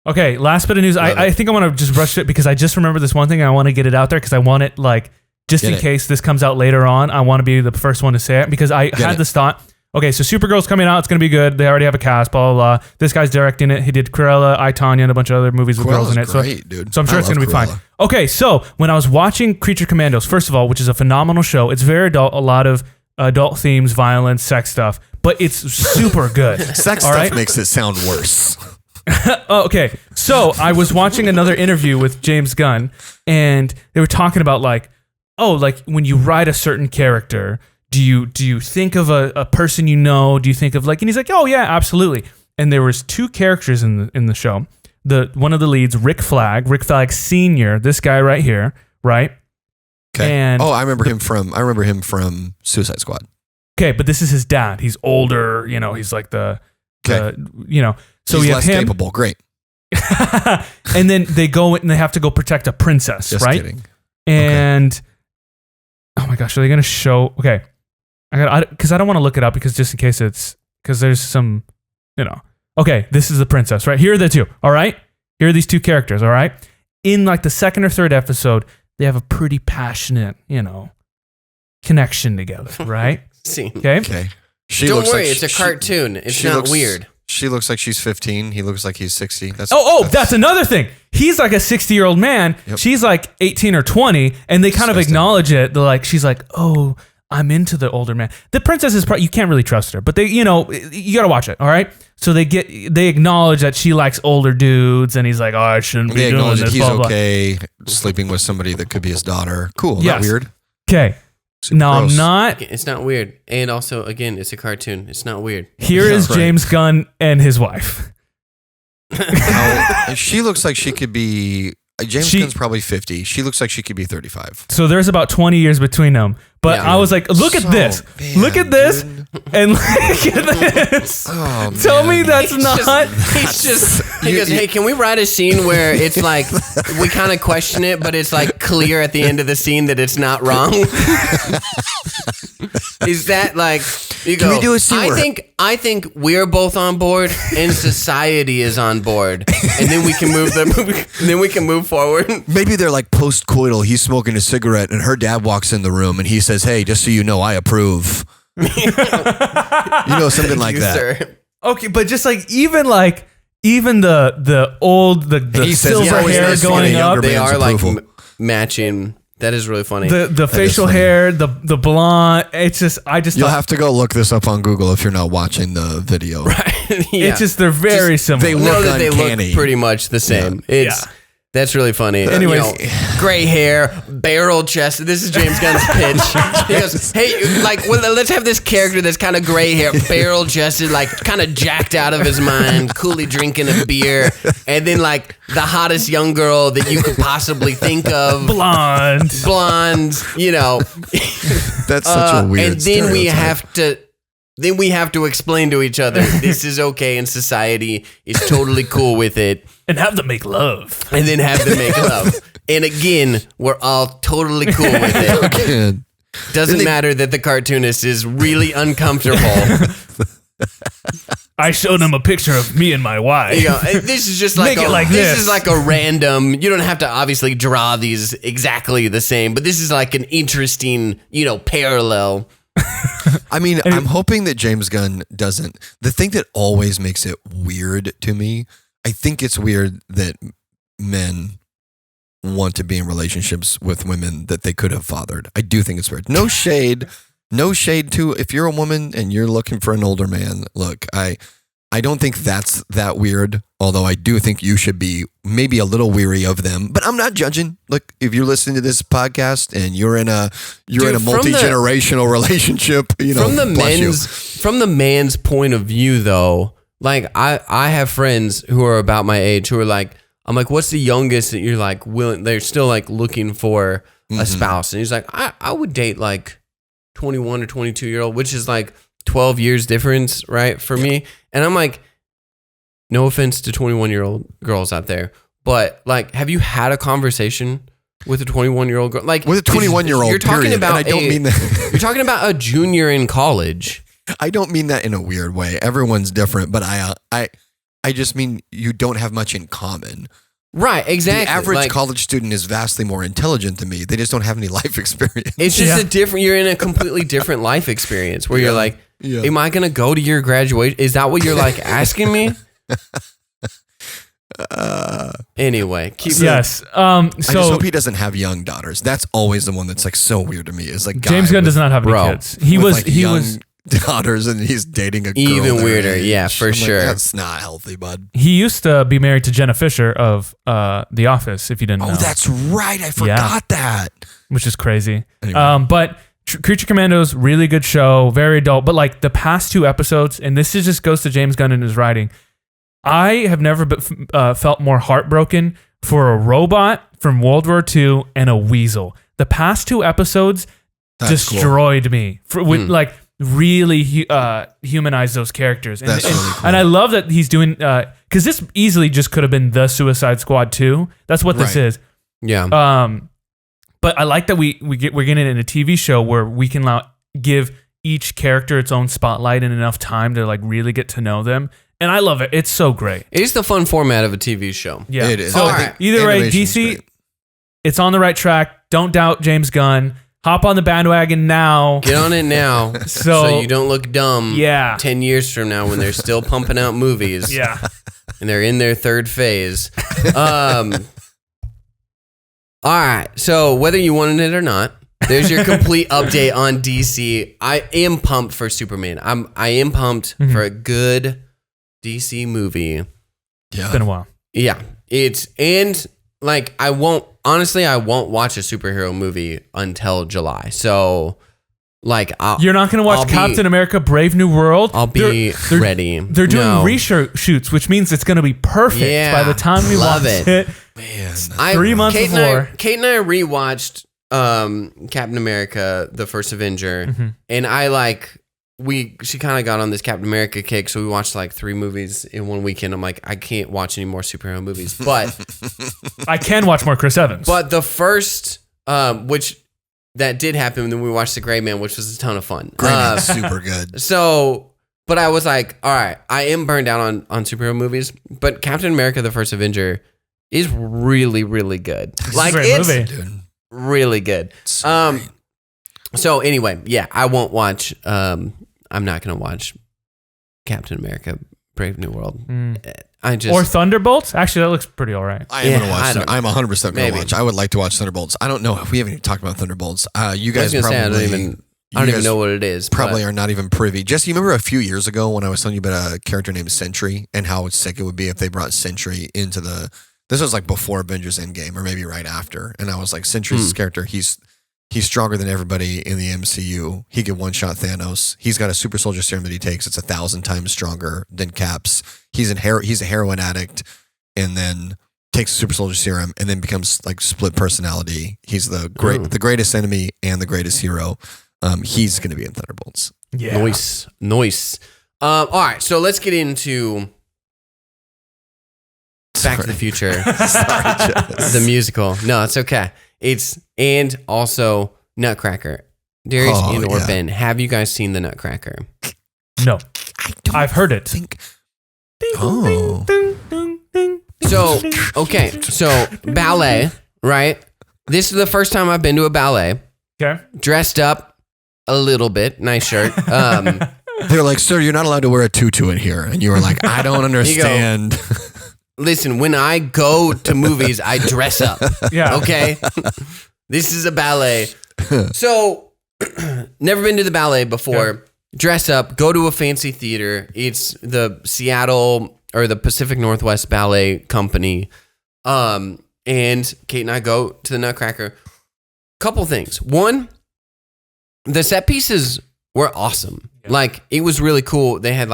Okay, last bit of news. I think I want to just rush it because I just remember this one thing. I want to get it out there because I want it just in case this comes out later on. I want to be the first one to say it because I had this thought. Okay, so Supergirl's coming out. It's going to be good. They already have a cast, blah, blah, blah. This guy's directing it. He did Cruella, I, Tonya, and a bunch of other movies with girls in it. Great, dude. So I'm sure it's going to be fine. Okay, so when I was watching Creature Commandos, first of all, which is a phenomenal show, it's very adult, a lot of adult themes, violence, sex stuff, but it's super good. Sex stuff makes it sound worse. Okay, so I was watching another interview with James Gunn, and they were talking about when you write a certain character, do you think of a person you know? Do you think of and he's like, oh yeah, absolutely. And there was two characters in the show. One of the leads, Rick Flag Sr., this guy right here, right? Okay. And I remember him from Suicide Squad. Okay, but this is his dad. He's older. He's like so he's we have less him. capable. Great. And then they go and they have to go protect a princess, Just right? kidding. And oh my gosh, are they going to show? Okay, because I don't want to look it up because there's some, Okay, this is the princess, right? Here are the two. All right, here are these two characters. All right, in like the second or third episode, they have a pretty passionate, connection together, right? See. Okay. Don't worry, it's a cartoon. It's not weird. She looks like she's 15. He looks like he's 60. That's another thing. He's like a 60-year-old man. Yep. She's like 18 or 20, and they kind of acknowledge it. They're like, she's like, oh, I'm into the older man. The princess is probably, you can't really trust her, but you got to watch it. All right. So they acknowledge that she likes older dudes, and he's like, oh, I shouldn't be doing this. That he's okay sleeping with somebody that could be his daughter. Cool. Yes. Not weird. Okay. No, gross. I'm not. It's not weird. And also, again, it's a cartoon. It's not weird. Here is James Gunn and his wife. She looks like she could be... James Gunn's probably 50. She looks like she could be 35. So there's about 20 years between them. But I was like, look at this. Man, look at this. Dude. And look at this. Oh, tell me that's not. He goes, hey, can we write a scene where it's like, we kind of question it, but it's like clear at the end of the scene that it's not wrong? Is that like, you go, can we do a scene I think we're both on board and society is on board. And then we can move forward. Maybe they're like post-coital. He's smoking a cigarette and her dad walks in the room and he says, hey, just so you know, I approve. Something like that. Sir. Okay, but just like even the old silver hair going up, they are like matching. That is really funny. The facial hair, the blonde. It's just you'll have to go look this up on Google if you're not watching the video. Right? Yeah. It's just they're very similar. They look uncanny. They look pretty much the same. Yeah. That's really funny. Anyways, gray hair, barrel chest. This is James Gunn's pitch. He goes, hey, let's have this character that's kind of gray hair, barrel chested, like kind of jacked out of his mind, coolly drinking a beer, and then like the hottest young girl that you could possibly think of, blonde. That's such a weird. And then we have to explain to each other this is okay and society is totally cool with it. And have them make love. And then have them make love. And again, we're all totally cool with it. Doesn't matter that the cartoonist is really uncomfortable. I showed him a picture of me and my wife. This is just like this is like a random. You don't have to obviously draw these exactly the same, but this is like an interesting, parallel. I mean, I'm hoping that James Gunn doesn't. The thing that always makes it weird to me, I think it's weird that men want to be in relationships with women that they could have fathered. I do think it's weird. No shade to if you're a woman and you're looking for an older man. Look, I don't think that's that weird, although I do think you should be maybe a little weary of them. But I'm not judging. Look, if you're listening to this podcast and you're in a multi-generational relationship, from the man's point of view though, like I have friends who are about my age who are like, I'm like, what's the youngest that you're like willing? They're still like looking for a spouse, and he's like, I would date like 21 or 22-year-old, which is like 12 years difference, right, for me. And I'm like, no offense to 21-year-old girls out there, but like, have you had a conversation with a 21-year-old girl? Like with a 21-year-old, you're talking period. about. And I don't mean that. You're talking about a junior in college. I don't mean that in a weird way. Everyone's different, but I just mean you don't have much in common. Right, exactly. The average college student is vastly more intelligent than me. They just don't have any life experience. It's just you're in a completely different life experience where you're like, am I going to go to your graduation? Is that what you're like asking me? Anyway, yes. I just hope he doesn't have young daughters. That's always the one that's like so weird to me. Is like James Gunn does not have any kids. He was daughters and he's dating a girl. Even weirder, yeah, for sure. Like, that's not healthy, bud. He used to be married to Jenna Fisher of The Office, if you didn't know. Oh, that's right. I forgot that. Which is crazy. Anyway. But Creature Commandos, really good show, very adult. But like the past two episodes, and this just goes to James Gunn and his writing, I have never felt more heartbroken for a robot from World War II and a weasel. The past two episodes destroyed me. really humanize those characters. And, That's really cool. And I love that he's doing, because this easily just could have been the Suicide Squad 2. That's what this is. Yeah. But I like that we're getting it in a TV show where we can give each character its own spotlight and enough time to like really get to know them. And I love it. It's so great. It is the fun format of a TV show. Yeah. It is. So either way, DC, it's on the right track. Don't doubt James Gunn. Hop on the bandwagon now. Get on it now so you don't look dumb 10 years from now when they're still pumping out movies. Yeah. And they're in their third phase. All right. So whether you wanted it or not, there's your complete update on DC. I am pumped for Superman. I am pumped for a good DC movie. Yeah. It's been a while. Yeah. I won't watch a superhero movie until July. So you're not going to watch Captain America Brave New World? I'll be ready. They're doing reshoots, which means it's going to be perfect by the time we watch it. Man. 3 months before. Kate and I rewatched Captain America, the first Avenger, and she kind of got on this Captain America kick, so we watched like 3 movies in one weekend. I'm like, I can't watch any more superhero movies, but I can watch more Chris Evans. But the first, which that did happen, and then we watched The Gray Man, which was a ton of fun. Gray Man's super good. So, but I was like, all right, I am burned out on superhero movies, but Captain America, the first Avenger is really, really good. It's a great movie. Dude. Really good. So anyway, yeah, I won't watch. I'm not gonna watch Captain America: Brave New World. Or Thunderbolts. Actually, that looks pretty all right. I am gonna watch. I'm 100% gonna watch. I would like to watch Thunderbolts. I don't know if we haven't even talked about Thunderbolts. You guys probably. I don't even know what it is. Probably are not even privy. Jesse, you remember a few years ago when I was telling you about a character named Sentry and how sick it would be if they brought Sentry into the. This was like before Avengers Endgame or maybe right after, and I was like, Sentry's this character. He's stronger than everybody in the MCU. He could one-shot Thanos. He's got a super soldier serum that he takes. It's 1,000 times stronger than Cap's. He's a heroin addict, and then takes a super soldier serum, and then becomes like split personality. He's the greatest enemy and the greatest hero. He's going to be in Thunderbolts. Yeah, nice. All right, so let's get into Back to the Future, the musical. No, it's okay. And also Nutcracker. Darius and Ben, have you guys seen the Nutcracker? No, I've heard it. So ballet, right? This is the first time I've been to a ballet. Okay. Dressed up a little bit, nice shirt. They're like, sir, you're not allowed to wear a tutu in here, and you were like, I don't understand. Listen, when I go to movies, I dress up. Yeah. Okay? This is a ballet. So, never been to the ballet before. Yeah. Dress up, go to a fancy theater. It's the Seattle or the Pacific Northwest Ballet Company. And Kate and I go to the Nutcracker. Couple things. One, the set pieces were awesome. Yeah. Like, it was really cool. They had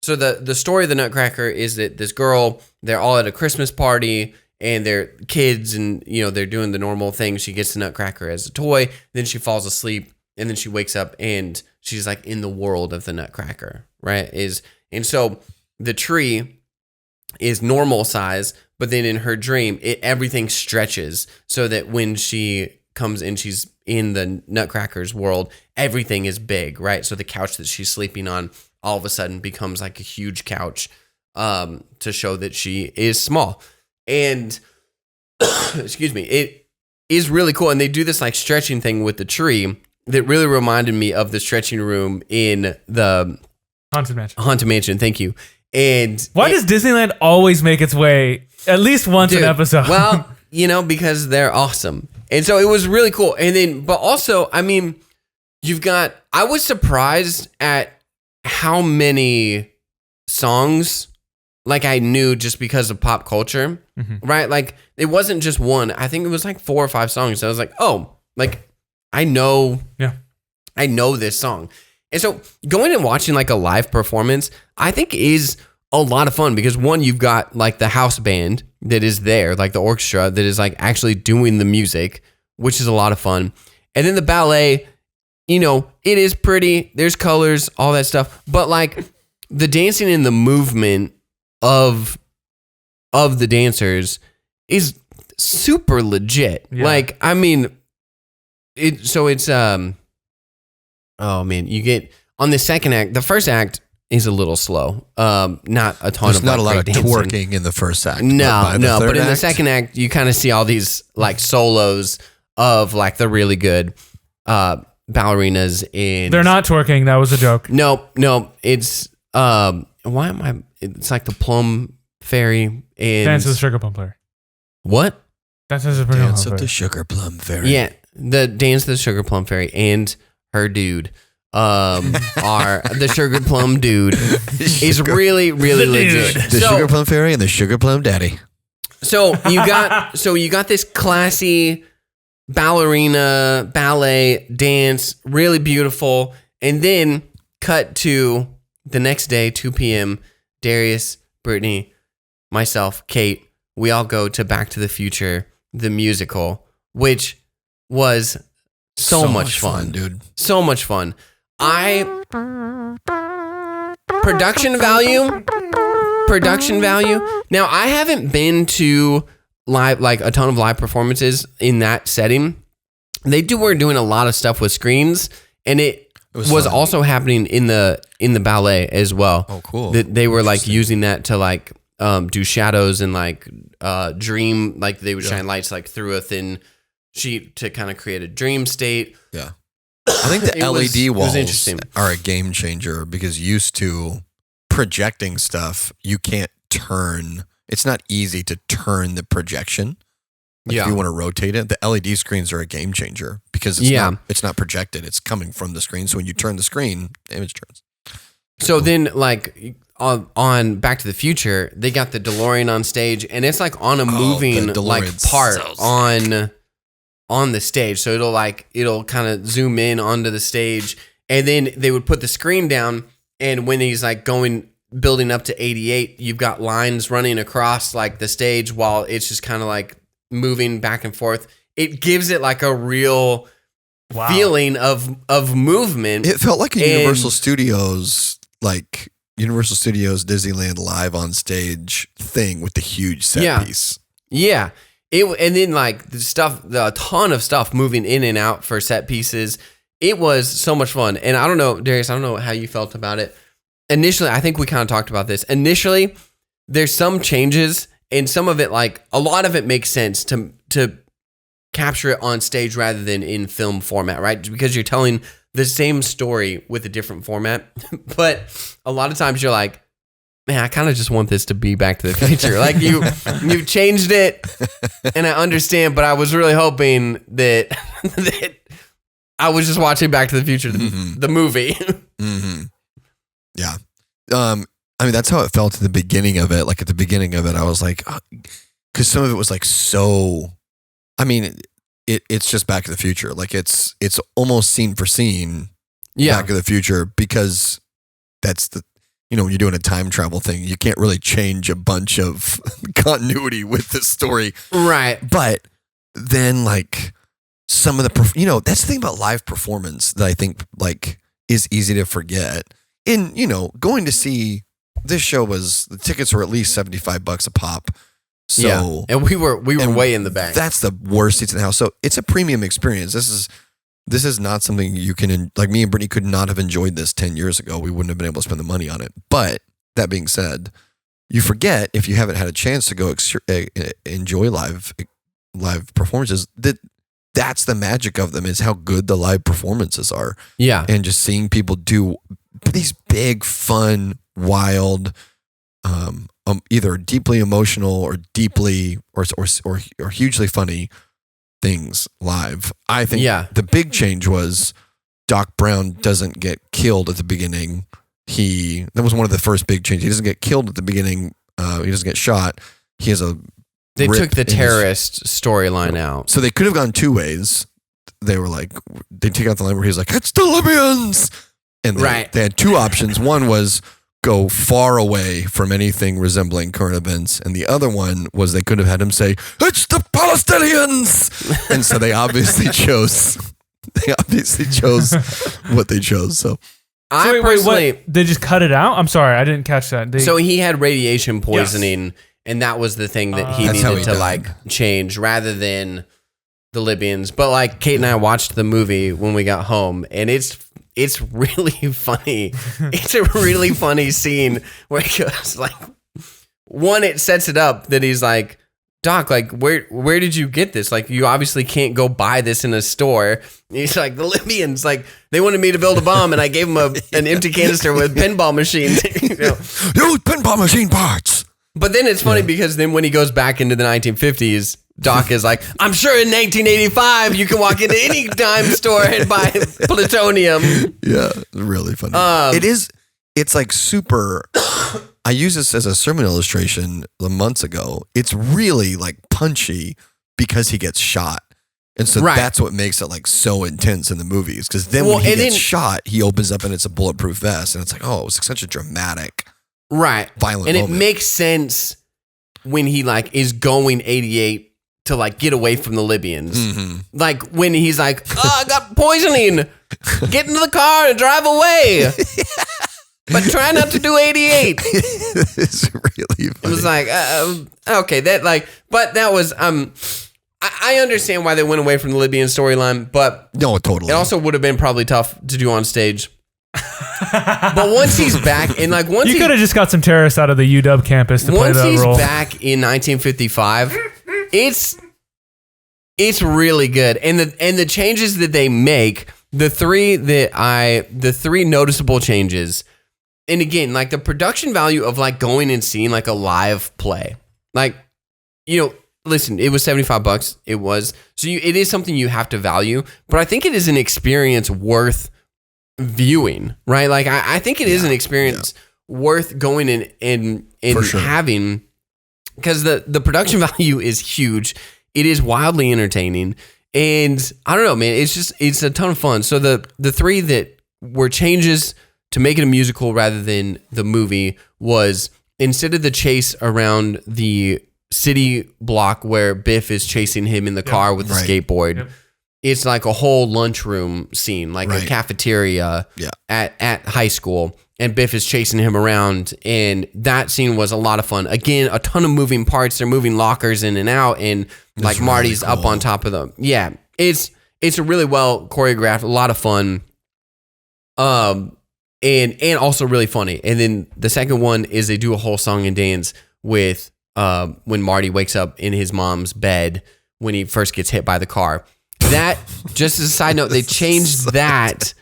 so the story of the Nutcracker is that this girl, they're all at a Christmas party and they're kids and, they're doing the normal thing. She gets the Nutcracker as a toy. Then she falls asleep and then she wakes up and she's like in the world of the Nutcracker, right? And so the tree is normal size, but then in her dream, everything stretches so that when she comes in, she's in the Nutcracker's world, everything is big, right? So the couch that she's sleeping on all of a sudden becomes like a huge couch to show that she is small. And excuse me, it is really cool. And they do this like stretching thing with the tree that really reminded me of the stretching room in the Haunted Mansion. Thank you. And why does Disneyland always make its way at least once an episode? Well, because they're awesome. And so it was really cool. And then, but also, I mean, I was surprised at how many songs I knew just because of pop culture, right? Like it wasn't just one. I think it was like 4 or 5 songs. So I was like, oh, I know this song. And so going and watching like a live performance, I think is a lot of fun because one, you've got like the house band that is there, like the orchestra that is like actually doing the music, which is a lot of fun. And then the ballet you know, it is pretty. There's colors, all that stuff. But like the dancing and the movement of the dancers is super legit. Yeah. Like, I mean, it's oh man, you get on the second act. The first act is a little slow. Not a ton There's of not a lot of dancing. twerking in the first act. No, but in the act, second act, you kind of see all these like solos of like the really good ballerinas. And They're not twerking. That was a joke. No, it's why am I? It's like the Plum Fairy and Dance of the Sugar Plum Fairy. What? Dance of the Sugar Plum Fairy. Yeah, the Dance of the Sugar Plum Fairy and her dude. Are the Sugar Plum dude is really legit. The Sugar Plum Fairy and the Sugar Plum Daddy. So you got this classy ballerina ballet dance, really beautiful, and then cut to the next day, 2 p.m. Darius, Brittany, myself, Kate, we all go to Back to the Future, the musical, which was so much fun, dude. So much fun. Production value. Now, I haven't been to live, like a ton of live performances in that setting. Were doing a lot of stuff with screens, and it was also happening in the ballet as well. Oh, cool. They were like using that to like do shadows and like dream, like they would shine lights like through a thin sheet to kind of create a dream state. Yeah. I think the LED walls are a game changer because used to projecting stuff, you can't turn. It's not easy to turn the projection. Like if you want to rotate it, the LED screens are a game changer because it's not projected. It's coming from the screen. So when you turn the screen, the image turns. So then like on Back to the Future, they got the DeLorean on stage and it's like on a moving like part on the stage. So it'll kind of zoom in onto the stage and then they would put the screen down and when he's like building up to 88, you've got lines running across like the stage while it's just kind of like moving back and forth. It gives it like a real feeling of movement. It felt like a Universal Studios Disneyland live on stage thing with the huge set piece. Yeah. And then like a ton of stuff moving in and out for set pieces. It was so much fun. And I don't know, Darius, I don't know how you felt about it. Initially, I think we kind of talked about this. Initially, there's some changes and some of it, like a lot of it makes sense to capture it on stage rather than in film format, right? Because you're telling the same story with a different format. But a lot of times you're like, man, I kind of just want this to be Back to the Future. Like you've changed it and I understand, but I was really hoping that I was just watching Back to the Future, the movie. Mm-hmm. Yeah. I mean, that's how it felt at the beginning of it. Like at the beginning of it, I was like, because some of it was like so, I mean, it's just Back to the Future. Like it's almost scene for scene Back to the Future because that's when you're doing a time travel thing, you can't really change a bunch of continuity with the story. Right. But then like some of the, that's the thing about live performance that I think like is easy to forget. And, going to see this show the tickets were at least $75 a pop. So, and we were way in the back. That's the worst seats in the house. So it's a premium experience. This is not something you can, like me and Brittany could not have enjoyed this 10 years ago. We wouldn't have been able to spend the money on it. But that being said, you forget if you haven't had a chance to go enjoy live performances, that's the magic of them is how good the live performances are. Yeah. And just seeing people do these big, fun, wild, either deeply emotional or deeply or hugely funny things live. I think the big change was Doc Brown doesn't get killed at the beginning. That was one of the first big changes. He doesn't get killed at the beginning. He doesn't get shot. He has They took the terrorist storyline out. So they could have gone two ways. They were like, they take out the line where he's like, it's the Libyans. And they had two options. One was go far away from anything resembling current events. And the other one was they could have had him say, it's the Palestinians. And so they obviously chose they obviously chose what they chose. So they just cut it out? I'm sorry, I didn't catch that. So he had radiation poisoning, and that was the thing that he needed to like change rather than the Libyans. But like Kate and I watched the movie when we got home, and it's really funny. It's a really funny scene where he goes like, one, it sets it up that he's like, Doc, like, where did you get this? Like, you obviously can't go buy this in a store. And he's like, the Libyans, like, they wanted me to build a bomb, and I gave them an empty canister with pinball machines. Use pinball machine parts. But then it's funny because then when he goes back into the 1950s, Doc is like, I'm sure in 1985 you can walk into any dime store and buy plutonium. Yeah, really funny. It's like super... I used this as a sermon illustration months ago. It's really like punchy because he gets shot. And so that's what makes it like so intense in the movies. Because then when he gets shot, he opens up and it's a bulletproof vest. And it's like, oh, it was like such a dramatic, violent moment. And it makes sense when he like is going 88 to like get away from the Libyans. Mm-hmm. Like when he's like, I got poisoning. Get into the car and drive away. But try not to do 88. It's really funny. It was like, okay, that like, but that was, I understand why they went away from the Libyan storyline, but no, totally. It also would have been probably tough to do on stage. But once he's back, and like once you could have just got some terrorists out of the UW campus to play that role. Once he's back in 1955, it's really good, and the changes that they make, the three noticeable changes. And again, like the production value of like going and seeing like a live play, like, you know, listen, it was $75. It was, so it is something you have to value, but I think it is an experience worth viewing, right? Like I think it is an experience worth going and having, because the production value is huge. It is wildly entertaining. And I don't know, man, it's a ton of fun. So the three that were changes to make it a musical rather than the movie was, instead of the chase around the city block where Biff is chasing him in the car with the skateboard, it's like a whole lunchroom scene, like a cafeteria at high school, and Biff is chasing him around, and that scene was a lot of fun. Again, a ton of moving parts. They're moving lockers in and out, and like Marty's really up on top of them. Yeah, it's a really well choreographed, a lot of fun. And also really funny. And then the second one is they do a whole song and dance with when Marty wakes up in his mom's bed when he first gets hit by the car. That, just as a side note, they changed that.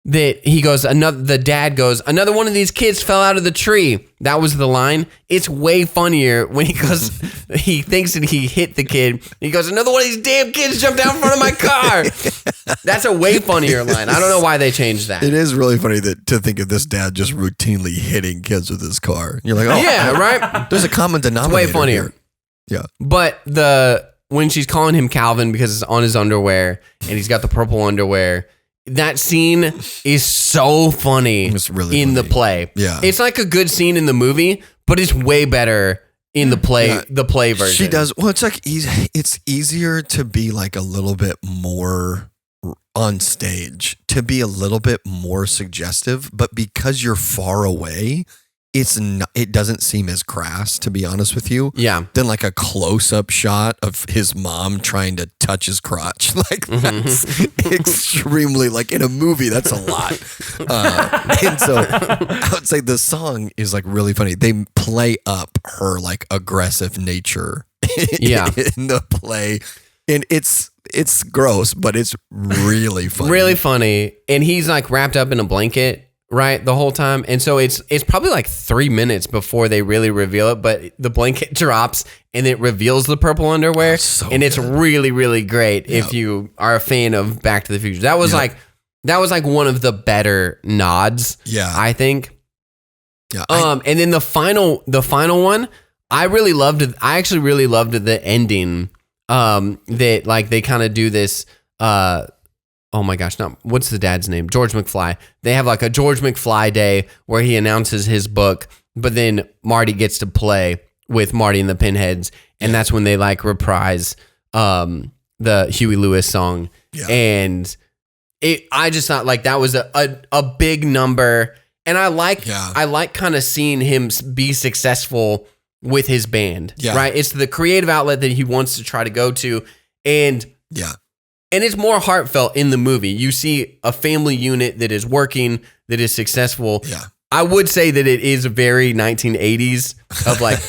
That he goes, the dad goes, another one of these kids fell out of the tree. That was the line. It's way funnier when he goes, he thinks that he hit the kid. He goes, another one of these damn kids jumped out in front of my car. That's a way funnier line. I don't know why they changed that. It is really funny to think of this dad just routinely hitting kids with his car. You're like, oh, yeah, right? There's a common denominator. It's way funnier. Here. Yeah. But when she's calling him Calvin because it's on his underwear and he's got the purple underwear, that scene is so funny. It's really funny. The play. Yeah. It's like a good scene in the movie, but it's way better in the play, the play version. She does. Well, it's like it's easier to be like a little bit more on stage, to be a little bit more suggestive, but because you're far away, it doesn't seem as crass, to be honest with you. Yeah. Than like a close-up shot of his mom trying to touch his crotch. Like that's extremely, like in a movie, that's a lot. And so I would say the song is like really funny. They play up her like aggressive nature in the play. And it's gross, but it's really funny. Really funny. And he's like wrapped up in a blanket, right, the whole time. And so it's probably like 3 minutes before they really reveal it, but the blanket drops and it reveals the purple underwear. So and it's really, really great if you are a fan of Back to the Future. That was like one of the better nods, I think. Yeah. And then the final one, I actually really loved the ending. That like they kind of do this oh my gosh, what's the dad's name? George McFly. They have like a George McFly day where he announces his book, but then Marty gets to play with Marty and the Pinheads, and that's when they like reprise the Huey Lewis song. Yeah. And I just thought like that was a big number, and I like kind of seeing him be successful with his band. Yeah. Right, it's the creative outlet that he wants to try to go to, and it's more heartfelt in the movie. You see a family unit that is working, that is successful. Yeah. I would say that it is very 1980s of like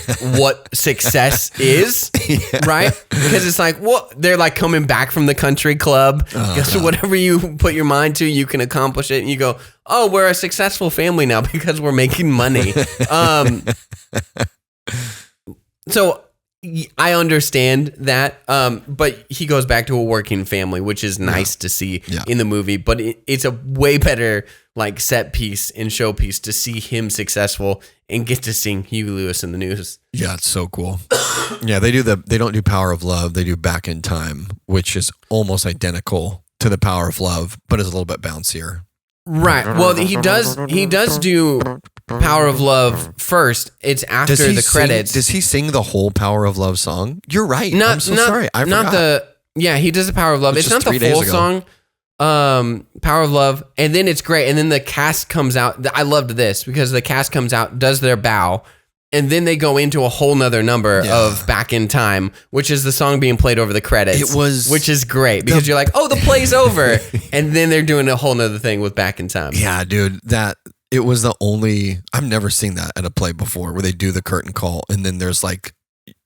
what success is, right? Because it's like, well, they're like coming back from the country club. So whatever you put your mind to, you can accomplish it. And you go, oh, we're a successful family now because we're making money. So I understand that, but he goes back to a working family, which is nice to see in the movie. But it's a way better like set piece and showpiece to see him successful and get to sing Huey Lewis in the news. Yeah, it's so cool. Yeah, they don't do Power of Love, they do Back in Time, which is almost identical to the Power of Love, but is a little bit bouncier. Right. Well, he does do Power of Love first. It's after the credits. Does he sing the whole Power of Love song? You're right. I'm so sorry. I forgot. He does the Power of Love. It's not the full song. Power of Love, and then it's great. And then the cast comes out. I loved this because the cast comes out, does their bow, and then they go into a whole nother number of Back in Time, which is the song being played over the credits. Which is great because you're like, oh, the play's over, and then they're doing a whole nother thing with Back in Time. Yeah, dude, it was the only. I've never seen that at a play before, where they do the curtain call, and then there's like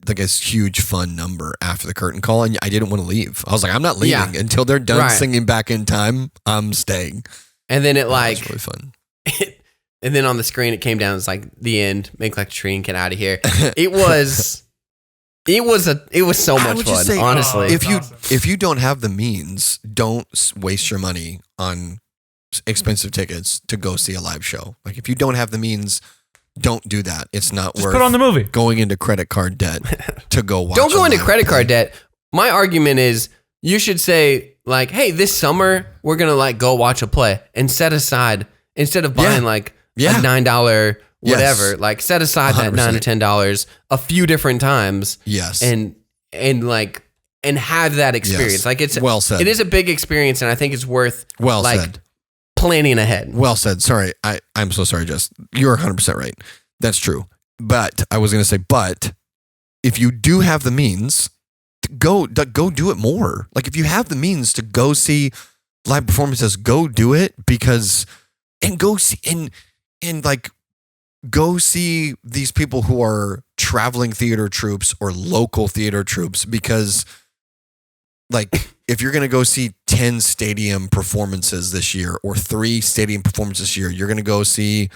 this huge fun number after the curtain call, and I didn't want to leave. I was like, I'm not leaving until they're done singing Back in Time. I'm staying. And then it was really fun. And then on the screen it came down. It's like the end. Make like a tree and get out of here. It was so much fun. Say, honestly, if you don't have the means, don't waste your money on expensive tickets to go see a live show. Like if you don't have the means, don't do that. It's not worth put on the movie. Going into credit card debt to go watch. Don't go into credit card debt. My argument is you should say like, hey, this summer we're going to like go watch a play and set aside, instead of buying like a $9 whatever, like set aside 100%. That $9 or $10 a few different times. Yes. And have that experience. Yes. Like it's well said. It is a big experience, and I think it's worth said. Planning ahead. Well said. Sorry. I'm so sorry, Jess. You're 100% right. That's true. But I was going to say, if you do have the means, go do it more. Like if you have the means to go see live performances, go do it go see these people who are traveling theater troops or local theater troops, because like if you're going to go see 10 stadium performances this year or 3 stadium performances this year, you're going to go see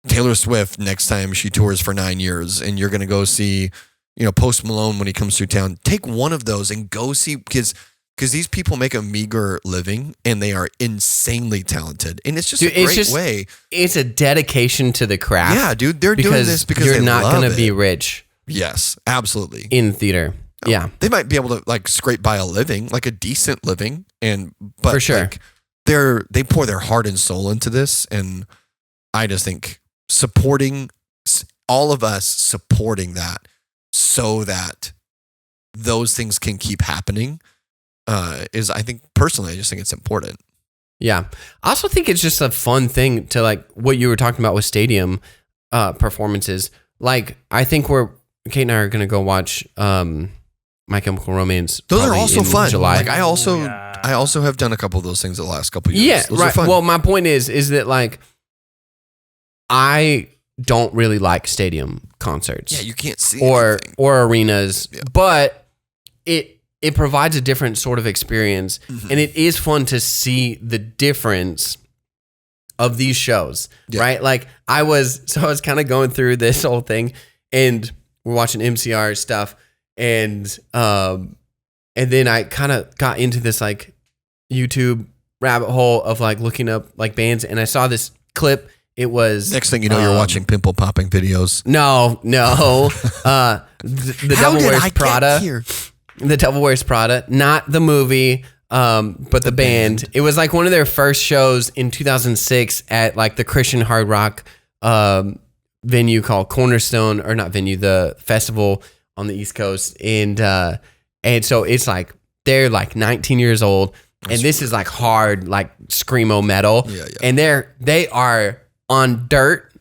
Taylor Swift next time she tours for 9 years, and you're going to go see, Post Malone when he comes through town. Take one of those and go see, because these people make a meager living and they are insanely talented. And it's just a great way. It's a dedication to the craft. Yeah, dude. They're doing this because you're not going to be rich. Yes, absolutely. In theater. Yeah. They might be able to like scrape by a living, like a decent living. But for sure. Like, they pour their heart and soul into this. And I just think supporting all of us, supporting that so that those things can keep happening is, I think personally, I just think it's important. Yeah. I also think it's just a fun thing to like what you were talking about with stadium performances. Like I think Kate and I are going to go watch My Chemical Romance. Those are also fun. July. Like I also have done a couple of those things the last couple of years. Yeah, those right. Well, my point is that like I don't really like stadium concerts. Yeah, you can't see or anything. Or arenas, but it provides a different sort of experience, and it is fun to see the difference of these shows, right? Like I was kind of going through this whole thing, and we're watching MCR stuff, and then I kind of got into this like YouTube rabbit hole of like looking up like bands, and I saw this clip. It was next thing you know, you're watching pimple popping videos. No, the Devil Wears Prada. The Devil Wears Prada, not the movie, but the band. It was like one of their first shows in 2006 at like the Christian hard rock venue called Cornerstone, or not venue, the festival on the East Coast. And so it's like they're like 19 years old. and this is like hard, like screamo metal. Yeah. And they are on dirt.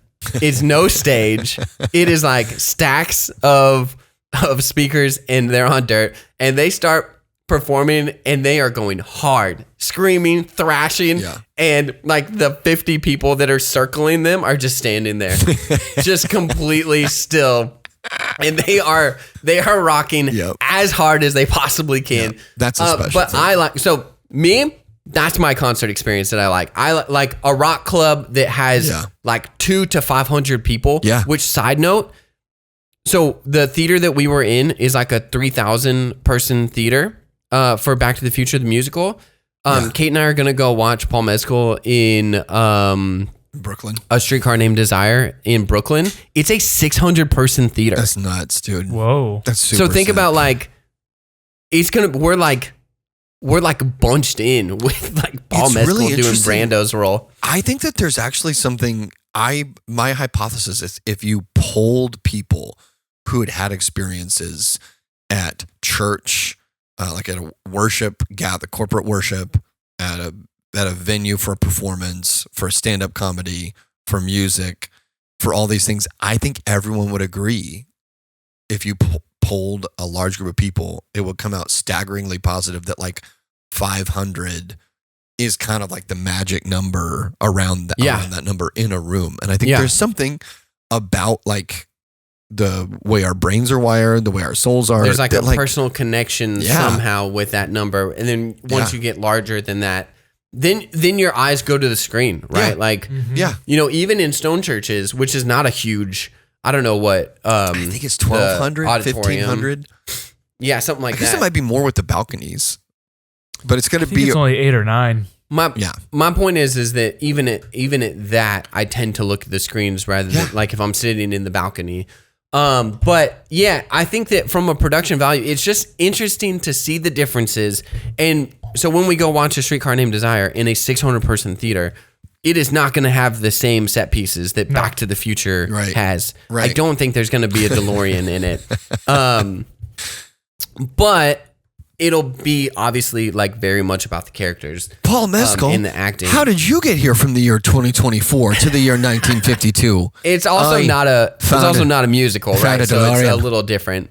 It's no stage. It is like stacks of speakers, and they're on dirt, and they start performing, and they are going hard, screaming, thrashing, and like the 50 people that are circling them are just standing there, just completely still. And they are rocking as hard as they possibly can. Yep. That's a special but thing. That's my concert experience that I like. I like a rock club that has like 200 to 500 people. Yeah. Which, side note, so the theater that we were in is like a 3,000 person theater for Back to the Future the musical. Kate and I are gonna go watch Paul Mescal in Brooklyn. A Streetcar Named Desire in Brooklyn. It's a 600 person theater. That's nuts, dude. Whoa. That's super So think sick. about like we're like bunched in with like Paul It's Mescal really doing interesting. Brando's role. I think that there's actually something. My hypothesis is if you polled people who had experiences at church, like at a worship, the corporate worship, at a venue for a performance, for stand-up comedy, for music, for all these things, I think everyone would agree. If you polled a large group of people, it would come out staggeringly positive that like 500 is kind of like the magic number around that number in a room. And I think there's something about like the way our brains are wired, the way our souls are. There's like a personal connection somehow with that number. And then once you get larger than that, then your eyes go to the screen, right? Like, you know, even in stone churches, which is not a huge, I don't know what. I think it's 1,200, 1,500. Yeah, something like that. I guess it might be more with the balconies, but it's going to be. It's only 8 or 9. My point is that even at that, I tend to look at the screens rather than like if I'm sitting in the balcony. But yeah, I think that from a production value, it's just interesting to see the differences. And so when we go watch A Streetcar Named Desire in a 600 person theater, it is not going to have the same set pieces that Back to the Future has. I don't think there's going to be a DeLorean in it. But it'll be obviously like very much about the characters. Paul Mescal in the acting. How did you get here from the year 2024 to the year 1952? It's also not a musical, right? So it's a little different.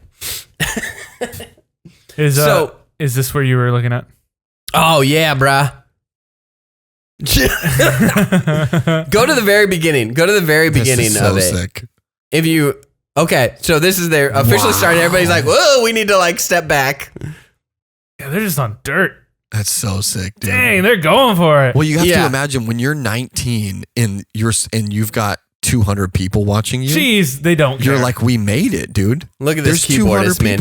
Is this where you were looking at? Oh yeah, bruh. Go to the very beginning. Go to the very beginning of it. Sick. So this is their officially starting. Everybody's like, whoa, we need to like step back. Yeah, they're just on dirt. That's so sick, dude. Dang, they're going for it. Well, you have to imagine when you're 19 and you've got 200 people watching you. Jeez, they don't care. You're like, we made it, dude. Look at this keyboardist, man.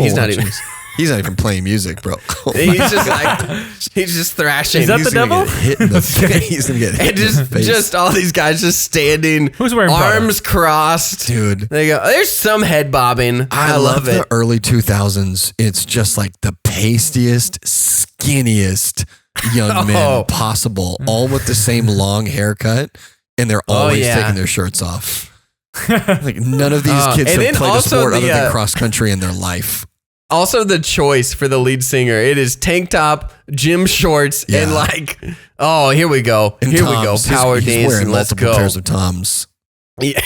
He's not even playing music, bro. He's just thrashing. Is that the devil? He's gonna get hit in the face. Just all these guys just standing. Who's wearing arms crossed, dude? They go. There's some head bobbing. I love it. The early 2000s. It's just like the pastiest, skinniest young men possible, all with the same long haircut, and they're always taking their shirts off. Like none of these kids have played a sport other than cross country in their life. Also, the choice for the lead singer, it is tank top, gym shorts, and like, here we go. And here we go. Power dancing. Let's go. Pairs of Toms. Yeah.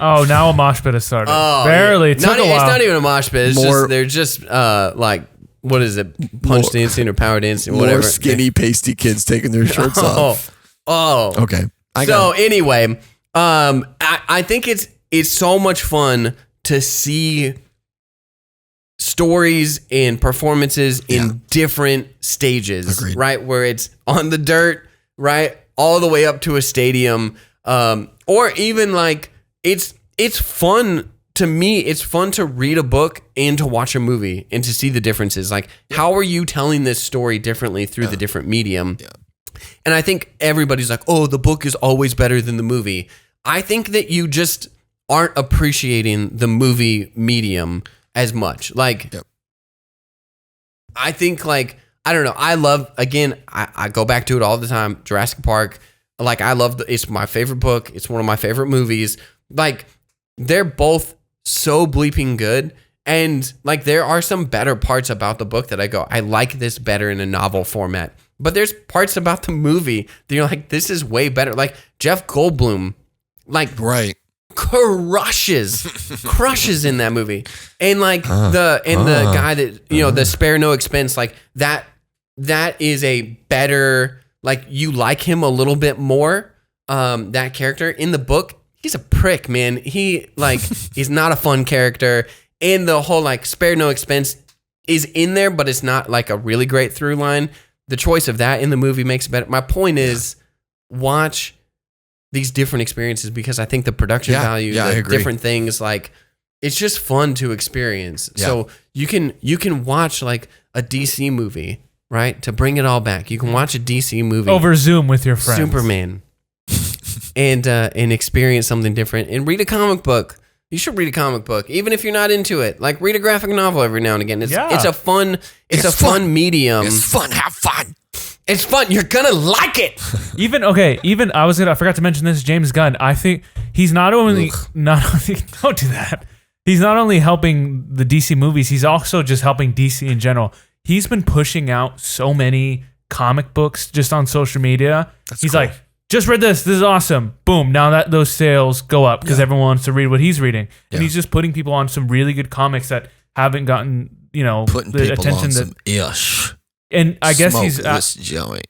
Now a mosh pit has started. Barely. It took a while. It's not even a mosh pit. They're just like, what is it? Punch dancing or power dancing, whatever. More skinny, pasty kids taking their shirts off. Okay. Anyway, I think it's so much fun to see stories and performances in different stages. Agreed. Right? Where it's on the dirt, right? All the way up to a stadium. Or even like it's fun to me. It's fun to read a book and to watch a movie and to see the differences. Like, how are you telling this story differently through the different medium? Yeah. And I think everybody's like, oh, the book is always better than the movie. I think that you just aren't appreciating the movie medium as much. Like, I think like, I don't know. I love, again, I go back to it all the time. Jurassic Park. Like, I love it's my favorite book. It's one of my favorite movies. Like, they're both so bleeping good. And like, there are some better parts about the book that I go, I like this better in a novel format. But there's parts about the movie that you're like, this is way better. Like Jeff Goldblum, like crushes in that movie. And like the guy that, the spare no expense, like that is a better, like you like him a little bit more. That character in the book, he's a prick, man. He like he's not a fun character. And the whole like spare no expense is in there, but it's not like a really great through line. The choice of that in the movie makes it better. My point is, watch these different experiences because I think the production value, the different things, like it's just fun to experience. Yeah. So you can watch like a DC movie, right? To bring it all back, you can watch a DC movie over Zoom with your friends, Superman. And experience something different and read a comic book. You should read a comic book, even if you're not into it. Like read a graphic novel every now and again. It's a fun medium. It's fun. Have fun. It's fun. You're gonna like it. I forgot to mention this. James Gunn. I think he's not only don't do that. He's not only helping the DC movies. He's also just helping DC in general. He's been pushing out so many comic books just on social media. He's cool. Like, just read this. This is awesome. Boom. Now that those sales go up because everyone wants to read what he's reading. And he's just putting people on some really good comics that haven't gotten, putting the people attention on that some ish. And I guess he's doing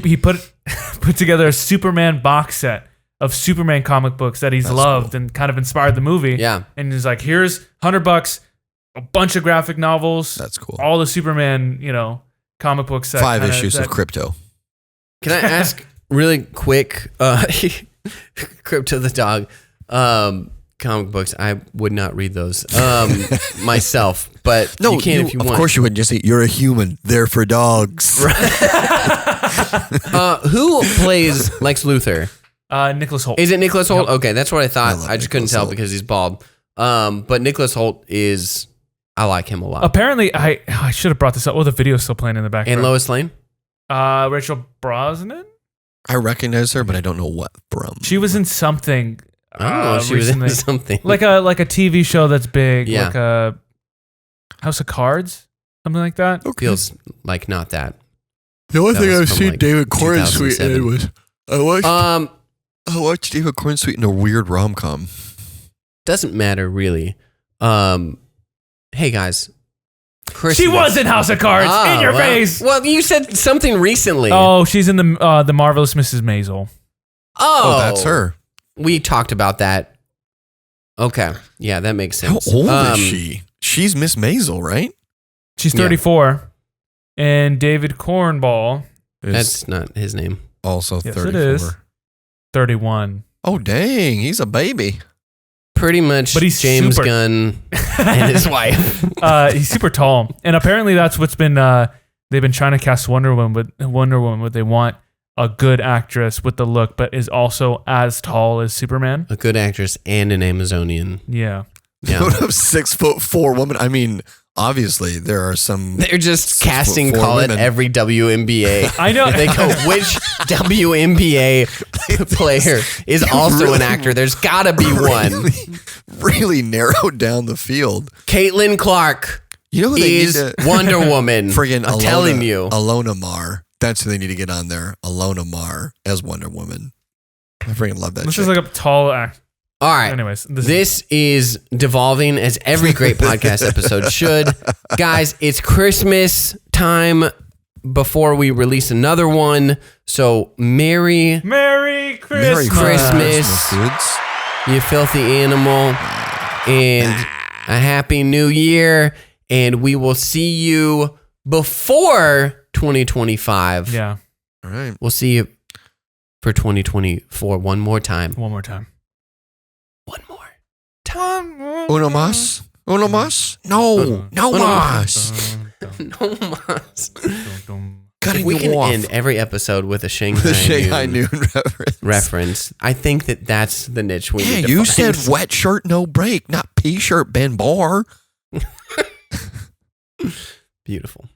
he put together a Superman box set of Superman comic books that he's loved and kind of inspired the movie. Yeah. And he's like, here's $100, a bunch of graphic novels. That's cool. All the Superman, comic books. 5 issues of Krypto. Can I ask really quick, Krypto the dog, comic books, I would not read those myself, but no, you can if you want. Of course you wouldn't. Just say, you're a human. They're for dogs. Who plays Lex Luthor? Nicholas Hoult. Is it Nicholas Hoult? Yep. Okay, that's what I thought. I just couldn't tell Hoult because he's bald. But Nicholas Hoult I like him a lot. Apparently, I should have brought this up. Well, the video's still playing in the background. And Lois Lane? Rachel Brosnahan? I recognize her, but I don't know what from. She was in something. She recently. Was in something. Like a TV show that's big, like a House of Cards, something like that. Okay. Feels like not that. The only thing I've seen David Cornsweet in was I watched David Cornsweet in a weird rom-com. Doesn't matter really. Hey guys, Christmas. She was in House of Cards. In your face. Well, you said something recently. Oh, she's in the Marvelous Mrs. Maisel. Oh, that's her. We talked about that. Okay, yeah, that makes sense. How old is she? She's Miss Maisel, right? She's 34, and David Cornball. That's not his name. Also 34. It is. 31. Oh dang, he's a baby. Pretty much, but he's James Gunn and his wife. He's super tall, and apparently that's what's been. They've been trying to cast Wonder Woman, but they want a good actress with the look, but is also as tall as Superman. A good actress and an Amazonian. Yeah. What a 6'4" woman. I mean, obviously there are some. They're just casting call it every WNBA. I know. They go, which WNBA player is also an actor? There's got to be one. Really narrowed down the field. Caitlin Clark. You know who is Wonder Woman. Friggin' I'm telling you. Alona Mar. That's who they need to get on there. Alona Mar as Wonder Woman. I freaking love that. This is like a tall act. All right. Anyways, this is devolving as every great podcast episode should. Guys, it's Christmas time before we release another one. So Merry Christmas, dudes. You filthy animal. And a Happy New Year. And we will see you before 2025. Yeah. All right. We'll see you for 2024 one more time. One more time. Uno más? Uno más? No. No más. No más. Cutting if we can off. end every episode with a Shanghai Noon reference. I think that's the niche we need to you find. said wet shirt, no break, not P-shirt, Ben Bar. Beautiful.